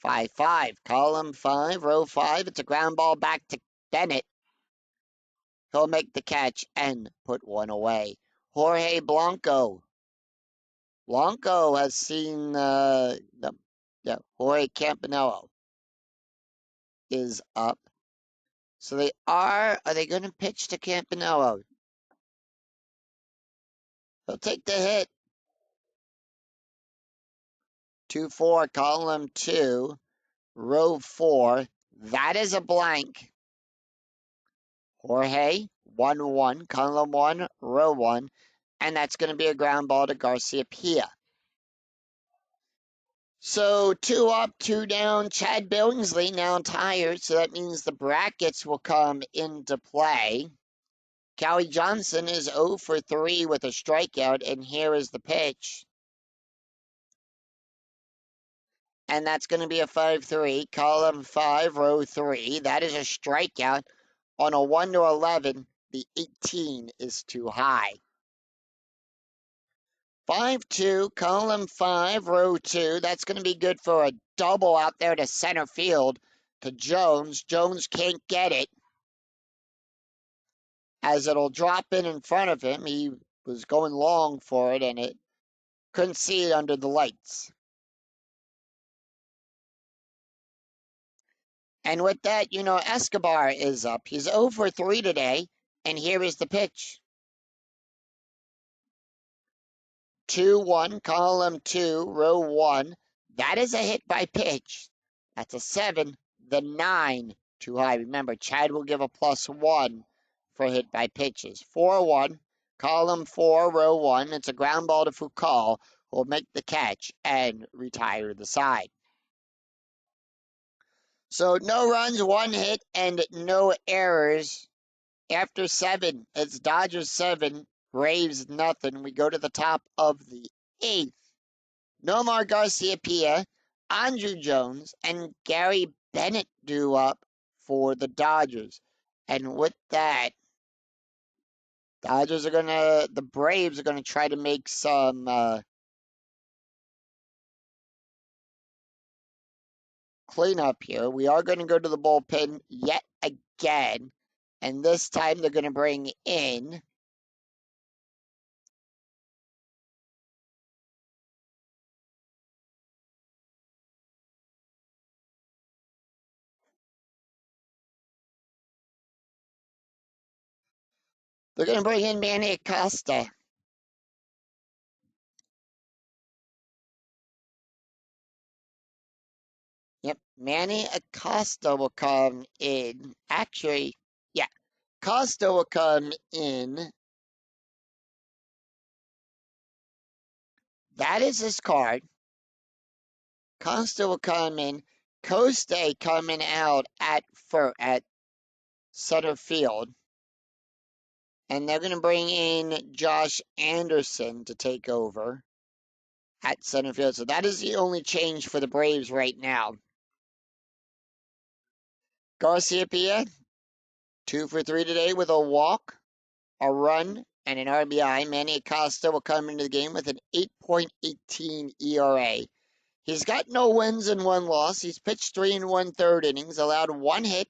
5-5, column 5, row 5. It's a ground ball back to Bennett. He'll make the catch and put 1 away. Jorge Blanco. Blanco has seen Jorge Campanello is up. So are they going to pitch to Campanello? He'll take the hit. 2-4, column 2, row 4. That is a blank. Jorge, 1-1, column 1, row 1. And that's going to be a ground ball to Garcia-Pia. So 2 up, 2 down. Chad Billingsley now tired, so that means the brackets will come into play. Callie Johnson is 0 for 3 with a strikeout, and here is the pitch. And that's going to be a 5-3, column 5, row 3. That is a strikeout on a 1-11. The 18 is too high. 5-2, column 5, row 2. That's going to be good for a double out there to center field to Jones. Jones can't get it, as it'll drop in front of him. He was going long for it, and it couldn't see it under the lights. And with that, Escobar is up. He's 0 for 3 today, and here is the pitch. 2-1, column 2, row 1. That is a hit by pitch. That's a 7. The 9, too high. Remember, Chad will give a +1 for hit by pitches. 4-1, column 4, row 1. It's a ground ball to Foucault, who will make the catch and retire the side. So no runs, 1 hit, and no errors After 7, it's Dodgers 7, Braves nothing. We go to the top of the 8th. Nomar Garciaparra, Andruw Jones, and Gary Bennett due up for the Dodgers. And with that, the Braves are gonna try to make some cleanup here. We are gonna go to the bullpen yet again, and this time they're gonna bring in Manny Acosta. Yep, Manny Acosta will come in. Actually, yeah, Acosta will come in. That is his card. Costa will come in. Costa coming out at center field. And they're going to bring in Josh Anderson to take over at center field. So that is the only change for the Braves right now. Garciaparra, 2 for 3 today with a walk, a run, and an RBI. Manny Acosta will come into the game with an 8.18 ERA. He's got no wins and 1 loss. He's pitched 3 1/3 innings, allowed 1 hit,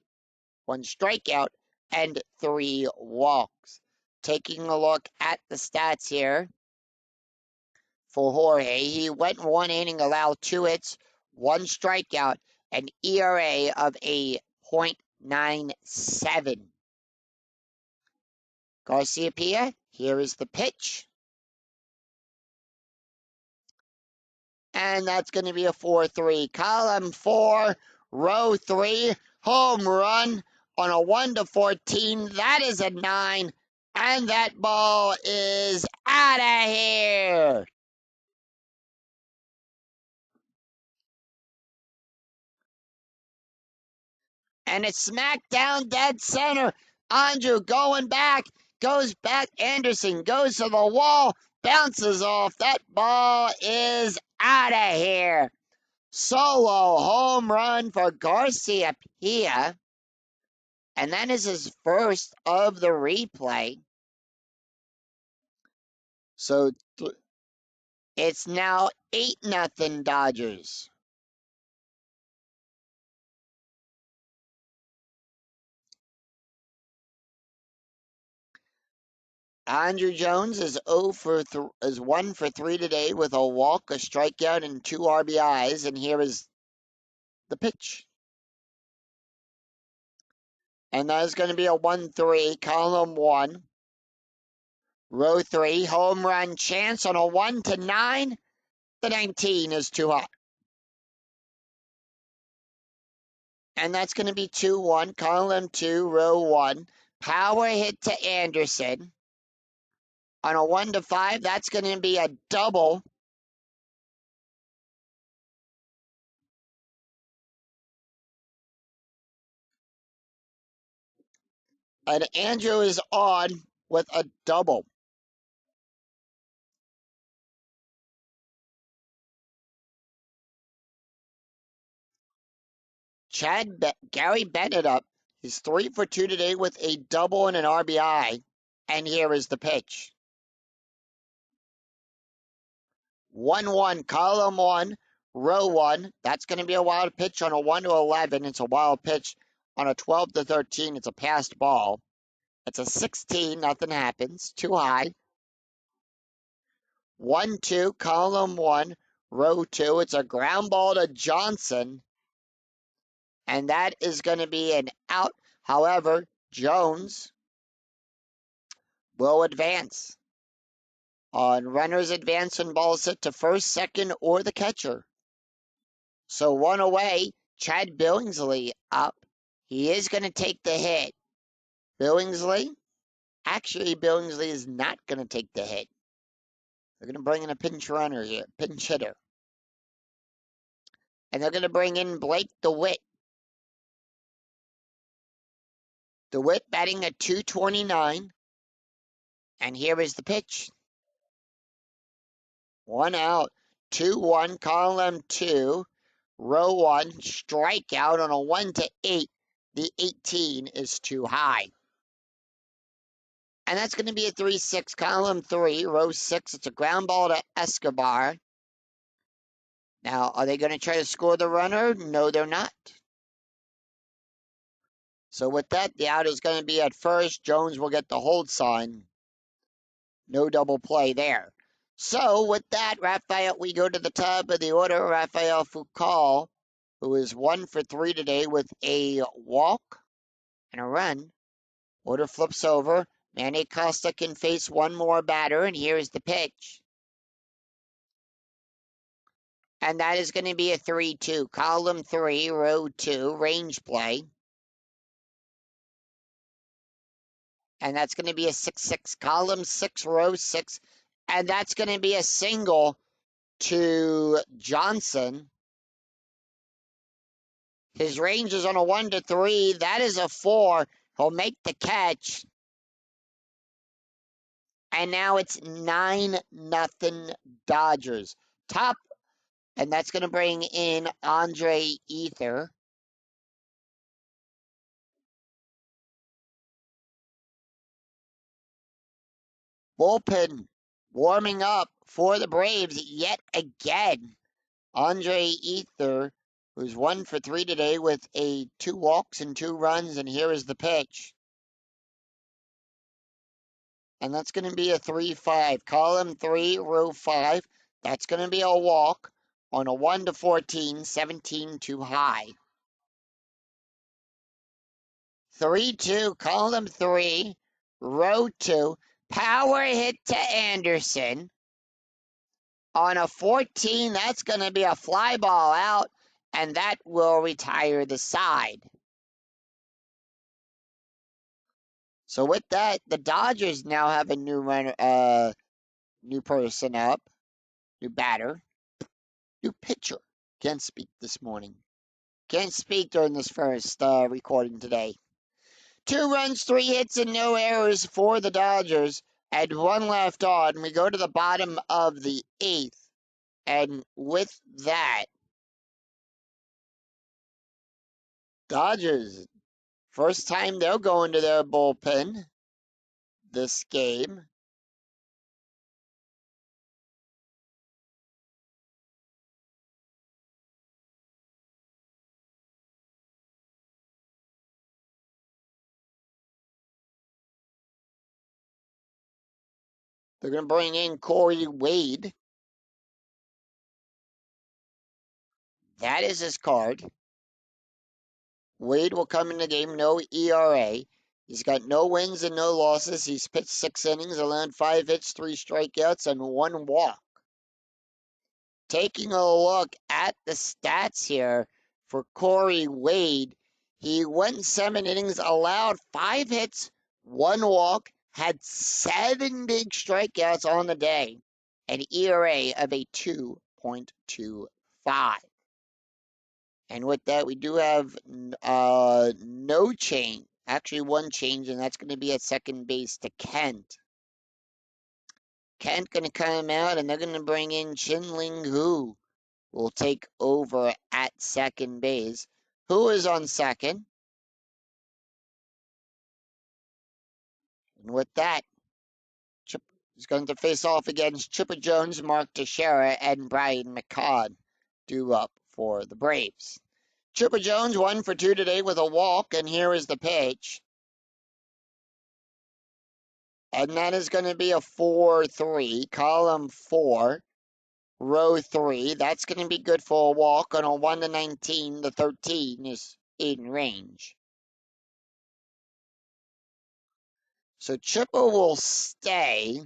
1 strikeout, and 3 walks. Taking a look at the stats here for Jorge, he went 1 inning, allowed 2 hits, 1 strikeout, an ERA of a .97. Garciaparra, here is the pitch. And that's going to be a 4-3. Column 4, row 3, home run on a 1-14. That is a 9. And that ball is out of here. And it's smacked down dead center. Andruw going back, goes back. Anderson goes to the wall, bounces off. That ball is out of here. Solo home run for Garciaparra. And that is his first of the replay. So it's now 8-0 Dodgers. Andruw Jones is 1 for 3 today with a walk, a strikeout, and 2 RBIs. And here is the pitch. And that is going to be a 1-3, column 1, row 3, home run chance on a 1-9. The 19 is too hot. And that's going to be 2-1, column 2, row 1, power hit to Anderson. On a 1-5, that's going to be a double. And Andruw is on with a double. Gary Bennett up. He's 3 for 2 today with a double and an RBI. And here is the pitch. 1-1, column 1, row 1. That's going to be a wild pitch on a 1-11. It's a wild pitch on a 12-13. It's a passed ball. It's a 16. Nothing happens. Too high. 1-2, column 1, row 2. It's a ground ball to Johnson. And that is going to be an out. However, Jones will advance. On runners advance and balls hit to first, second, or the catcher. So 1 away, Chad Billingsley up. He is going to take the hit. Billingsley is not going to take the hit. They're going to bring in a pinch runner here, pinch hitter. And they're going to bring in Blake DeWitt. DeWitt batting at 229. And here is the pitch. 1 out, 2-1, column 2, row 1, strikeout on a 1-8. The 18 is too high. And that's going to be a 3-6, column 3, row 6. It's a ground ball to Escobar. Now, are they going to try to score the runner? No, they're not. So with that, the out is going to be at first. Jones will get the hold sign. No double play there. So with that, Rafael, we go to the top of the order. Rafael Foucault, who is 1 for 3 today with a walk and a run. Order flips over. Manny Costa can face one more batter, and here's the pitch. And that is going to be a 3-2. Column 3, row 2, range play. And that's going to be a 6-6. Column 6, row 6. And that's going to be a single to Johnson. His range is on a 1-3. That is a 4. He'll make the catch. And now it's 9-0 Dodgers. Top, and that's going to bring in Andre Ethier. Bullpen warming up for the Braves yet again. Andre Ethier, who's 1 for 3 today with 2 walks and 2 runs, and here is the pitch. And that's going to be a 3-5. Column 3, row 5. That's going to be a walk on a 1-14, 17 too high. 3-2, column 3, row 2. Power hit to Anderson. On a 14, that's going to be a fly ball out, and that will retire the side. So with that, the Dodgers now have a new runner, new person up, new batter, new pitcher. Can't speak this morning. Can't speak during this first recording today. 2 runs, 3 hits, and no errors for the Dodgers. And 1 left on. We go to the bottom of the 8th. And with that, Dodgers, first time they'll go into their bullpen this game. They're going to bring in Corey Wade. That is his card. Wade will come in the game, no ERA. He's got no wins and no losses. He's pitched 6 innings, allowed 5 hits, 3 strikeouts, and 1 walk. Taking a look at the stats here for Corey Wade, he went 7 innings, allowed 5 hits, 1 walk, had 7 big strikeouts on the day, an ERA of a 2.25. And with that, we do have no change. Actually, 1 change, and that's going to be at second base to Kent. Kent going to come out, and they're going to bring in Chin-Ling Hu. Will take over at second base. Who is on second? And with that, Chip is going to face off against Chipper Jones, Mark Teixeira, and Brian McCann, due up for the Braves. Chipper Jones 1 for 2 today with a walk, and here is the pitch. And that is going to be a 4-3, column 4, row 3. That's going to be good for a walk on a 1-19. The 13 is in range. So Chipper will stay.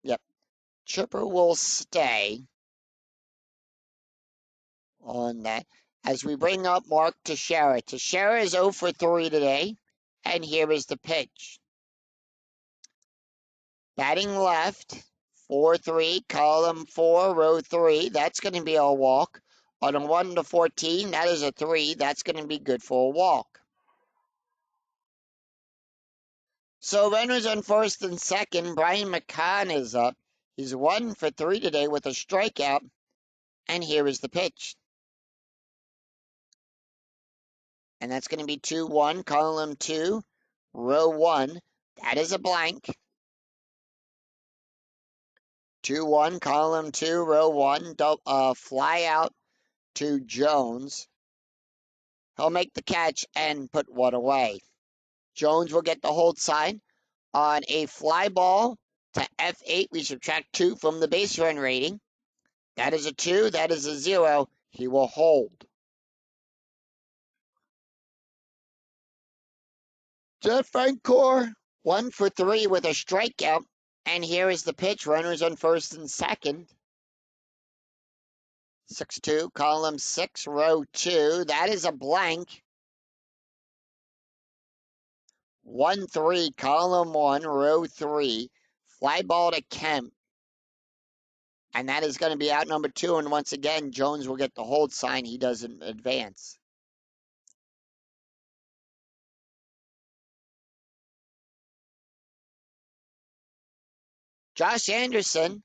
Yep. Chipper will stay on that. As we bring up Mark Teixeira. Teixeira is 0 for 3 today. And here is the pitch. Batting left. 4-3, column 4, row 3. That's going to be a walk On a 1 to 14, that is a 3. That's going to be good for a walk. So runners on first and second, Brian McCann is up. He's 1 for 3 today with a strikeout. And here is the pitch. And that's going to be 2-1, column 2, row 1. That is a blank. 2-1, column 2, row 1. Fly out to Jones. He'll make the catch and put one away. Jones will get the hold sign. On a fly ball to F8, we subtract 2 from the base run rating. That is a 2. That is a 0. He will hold. Jeff Francoeur, 1 for 3 with a strikeout. And here is the pitch. Runners on first and second. 6-2, column 6, row 2. That is a blank. 1-3, column 1, row 3. Fly ball to Kemp. And that is going to be out number 2. And once again, Jones will get the hold sign. He doesn't advance. Josh Anderson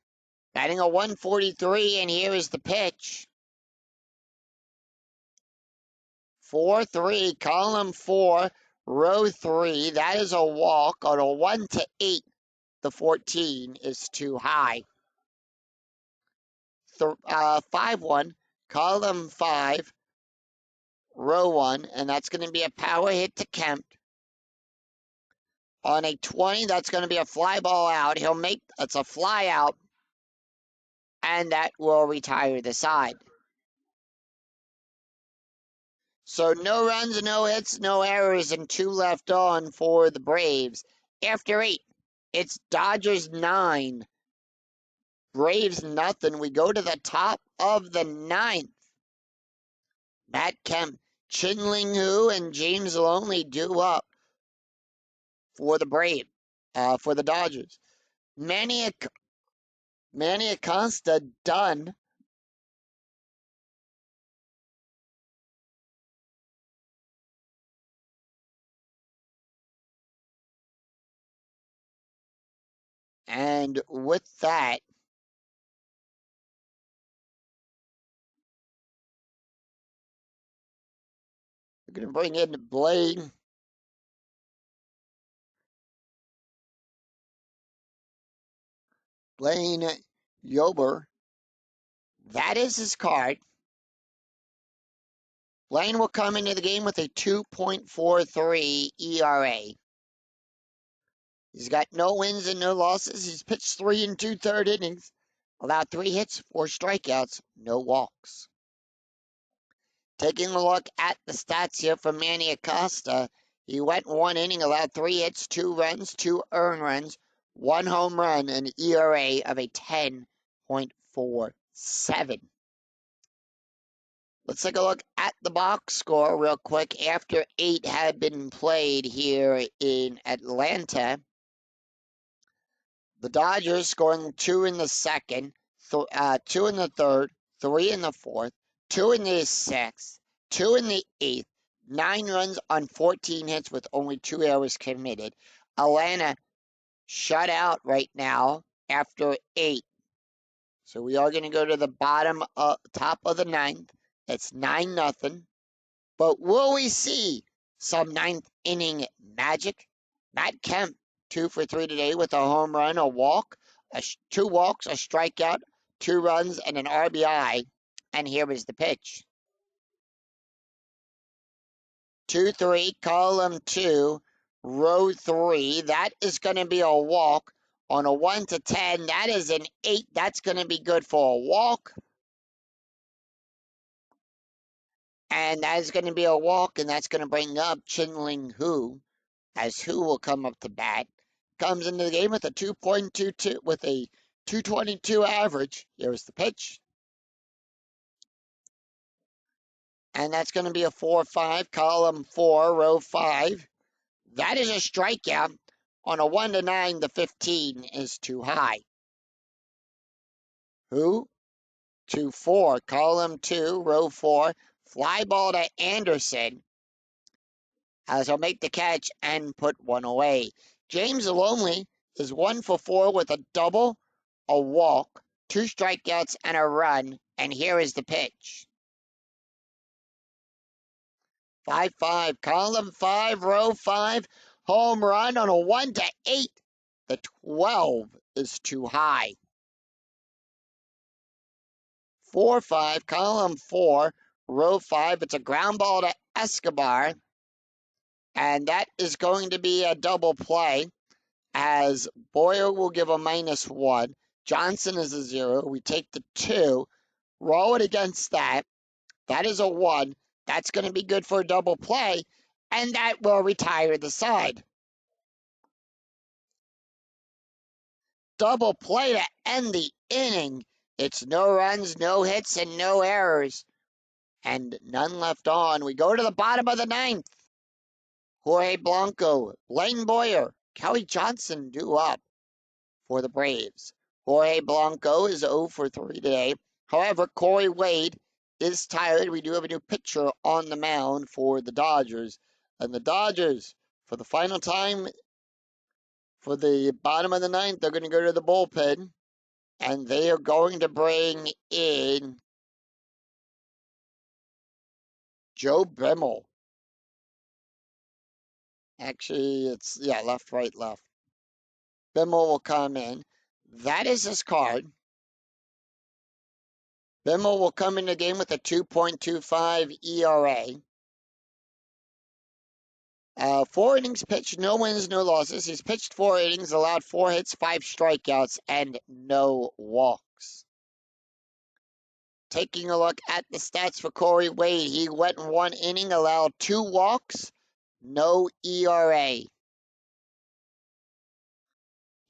batting a 143, and here is the pitch. 4-3, column 4, row 3. That is a walk. On a 1 to 8, the 14 is too high. 5-1, column 5, row 1, and that's going to be a power hit to Kemp. On a 20, that's going to be a fly ball out. It's a fly out, and that will retire the side. So no runs, no hits, no errors, and 2 left on for the Braves. After 8, it's Dodgers 9, Braves nothing. We go to the top of the 9th. Matt Kemp, Chin-Ling Hu, and James Loney due up for the Dodgers. Manny Acosta done. And with that, we're going to bring in Blaine Yober. That is his card. Blaine will come into the game with a 2.43 ERA. He's got no wins and no losses. He's pitched 3 2/3 innings, allowed 3 hits, 4 strikeouts, no walks. Taking a look at the stats here for Manny Acosta, he went 1 inning, allowed 3 hits, 2 runs, 2 earned runs, 1 home run, and an ERA of a 10.47. Let's take a look at the box score real quick. After 8 had been played here in Atlanta, the Dodgers scoring 2 in the second, 2 in the third, 3 in the fourth, 2 in the sixth, 2 in the eighth, 9 runs on 14 hits with only 2 errors committed. Atlanta shut out right now after 8. So we are going to go to the top of the 9th. It's 9-0. But will we see some 9th inning magic? Matt Kemp, 2 for 3 today with a home run, a walk, 2 walks, a strikeout, 2 runs, and an RBI. And here is the pitch. 2-3, column 2, row 3. That is going to be a walk. On a 1 to 10, that is an 8. That's going to be good for a walk. And that is going to be a walk, and that's going to bring up Chin-Ling Hu, as Hu will come up to bat. Comes into the game with a 2.22 with a 222 average. Here's the pitch. And that's going to be a 4-5, column 4, row 5. That is a strikeout. On a 1 to 9, the 15 is too high. Hu 2-4, column 2, row 4, fly ball to Anderson, as he'll make the catch and put one away. James Lonely is 1-for-4 with a double, a walk, 2 strikeouts, and a run, and here is the pitch. 5-5, column 5, row 5, home run on a 1-8. The 12 is too high. 4-5, column 4, row 5, it's a ground ball to Escobar, and that is going to be a double play, as Boyer will give a -1. Johnson is a 0. We take the 2, roll it against that. That is a 1. That's going to be good for a double play, and that will retire the side. Double play to end the inning. It's no runs, no hits, and no errors, and none left on. We go to the bottom of the 9th. Jorge Blanco, Blaine Boyer, Kelly Johnson due up for the Braves. Jorge Blanco is 0-for-3 today. However, Corey Wade is tired. We do have a new pitcher on the mound for the Dodgers. And the Dodgers, for the final time, for the bottom of the 9th, they're going to go to the bullpen. And they are going to bring in Joe Bimmel. Actually, it's, left, right, left. Bimmel will come in. That is his card. Bimmel will come in the game with a 2.25 ERA. 4 innings pitched, no wins, no losses. He's pitched 4 innings, allowed 4 hits, 5 strikeouts, and no walks. Taking a look at the stats for Corey Wade, he went in 1 inning, allowed 2 walks, no ERA.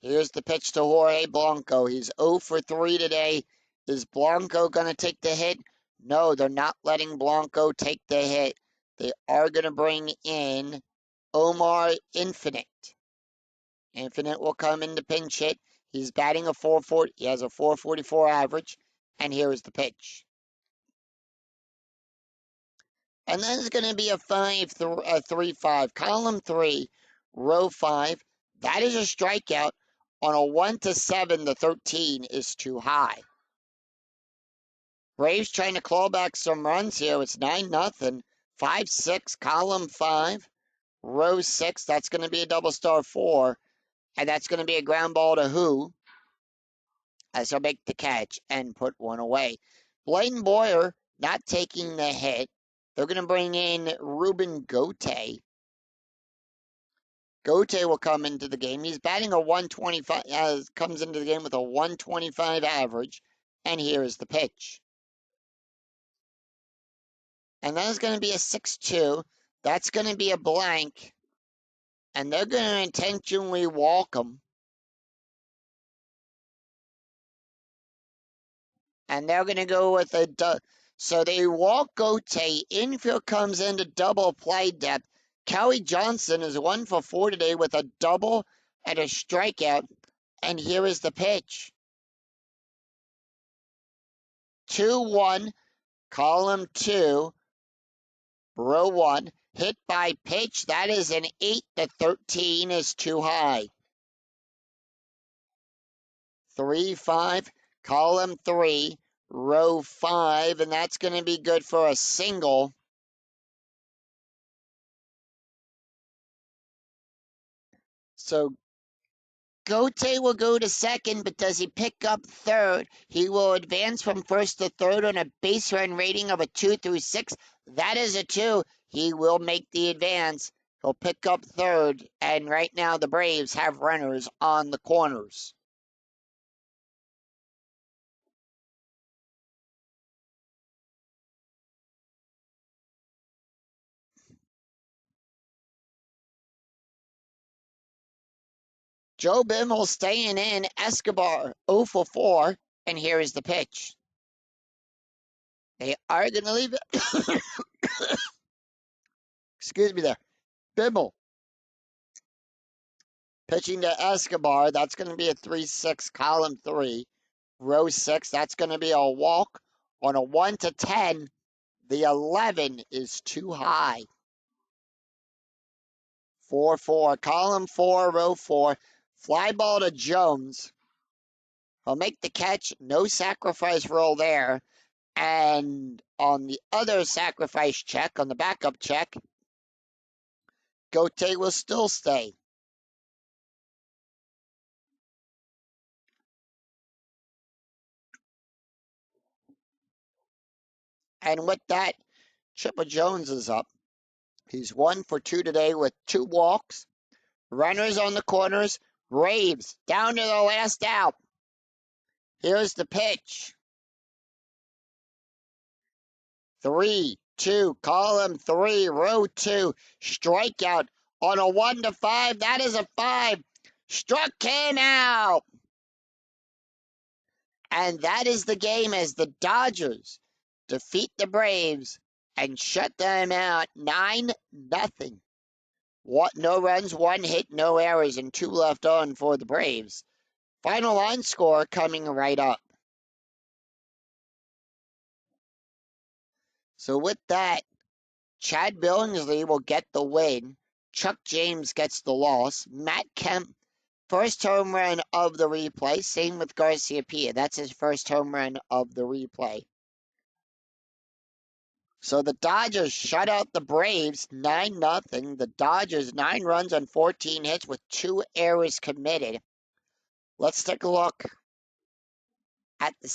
Here's the pitch to Jorge Blanco. He's 0-for-3 today. Is Blanco going to take the hit? No, they're not letting Blanco take the hit. They are going to bring in Omar Infinite. Infinite will come in to pinch hit. He's batting a 440. He has a 444 average. And here is the pitch. And then it's going to be a 3-5. Column 3, row 5. That is a strikeout. On a 1-7, the 13 is too high. Braves trying to claw back some runs here. It's 9-0. 5-6, column 5, row 6. That's going to be a double star 4. And that's going to be a ground ball to who? As he'll make the catch and put one away. Blaine Boyer not taking the hit. They're going to bring in Ruben Gote. Gote will come into the game. He's batting a 125, comes into the game with a 125 average. And here is the pitch. And that is going to be a 6-2. That's going to be a blank. And they're going to intentionally walk him. And they're going to go with so they walk Gote. Infield comes into double play depth. Kelly Johnson is 1-for-4 today with a double and a strikeout. And here is the pitch. 2-1, column 2, row 1. Hit by pitch. That is an 8. The 13 is too high. 3-5, column 3, row 5. And that's going to be good for a single. So Gote will go to second, but does he pick up third? He will advance from first to third on a base run rating of a 2 through 6. That is a 2. He will make the advance. He'll pick up third, and right now the Braves have runners on the corners. Joe Bimmel staying in. Escobar 0-for-4, and here is the pitch. They are going to leave it. Excuse me there. Bimmel pitching to Escobar. That's going to be a 3-6, column 3, row 6. That's going to be a walk. On a 1 to 10, the 11 is too high. 4-4, column 4, row 4. Fly ball to Jones. He'll make the catch. No sacrifice roll there. And on the other sacrifice check, on the backup check, Gote will still stay. And with that, Chipper Jones is up. He's 1 for 2 today with 2 walks. Runners on the corners. Braves down to the last out. Here's the pitch. 3-2, column 3, row 2. Strikeout on a 1 to 5. That is a 5. Struck him out. And that is the game as the Dodgers defeat the Braves and shut them out 9-0. No runs, 1 hit, no errors, and 2 left on for the Braves. Final line score coming right up. So with that, Chad Billingsley will get the win. Chuck James gets the loss. Matt Kemp, first home run of the replay. Same with Garciaparra. That's his first home run of the replay. So the Dodgers shut out the Braves 9-0. The Dodgers 9 runs on 14 hits with 2 errors committed. Let's take a look at the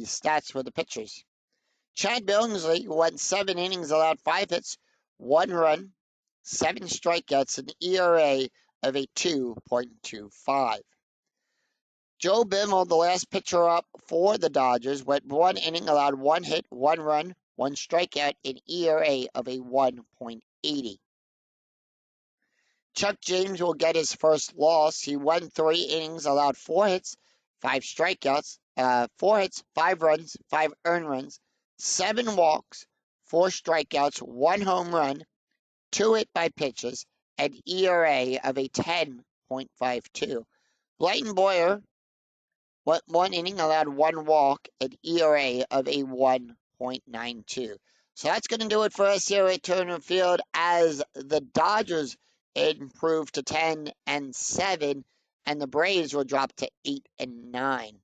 stats for the pitchers. Chad Billingsley went 7 innings, allowed 5 hits, 1 run, 7 strikeouts, an ERA of a 2.25. Joe Bimmel, the last pitcher up for the Dodgers, went 1 inning, allowed 1 hit, 1 run, 1 strikeout, an ERA of a 1.80. Chuck James will get his first loss. He won 3 innings, allowed 4 hits, 5 strikeouts, 4 hits, 5 runs, 5 earned runs, 7 walks, 4 strikeouts, 1 home run, 2 hit by pitches, an ERA of a 10.52. Blayton Boyer went 1 inning, allowed 1 walk, an ERA of a 1.92. So that's going to do it for us here at Turner Field as the Dodgers improve to 10-7, and the Braves will drop to 8-9.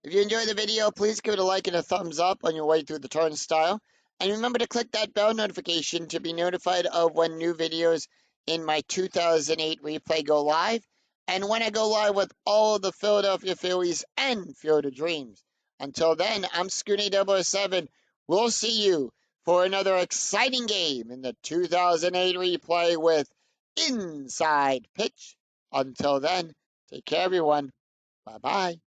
If you enjoyed the video, please give it a like and a thumbs up on your way through the turnstile. And remember to click that bell notification to be notified of when new videos in my 2008 replay go live, and when I go live with all of the Philadelphia Phillies and Field of Dreams. Until then, I'm Scooney007. We'll see you for another exciting game in the 2008 replay with Inside Pitch. Until then, take care, everyone. Bye-bye.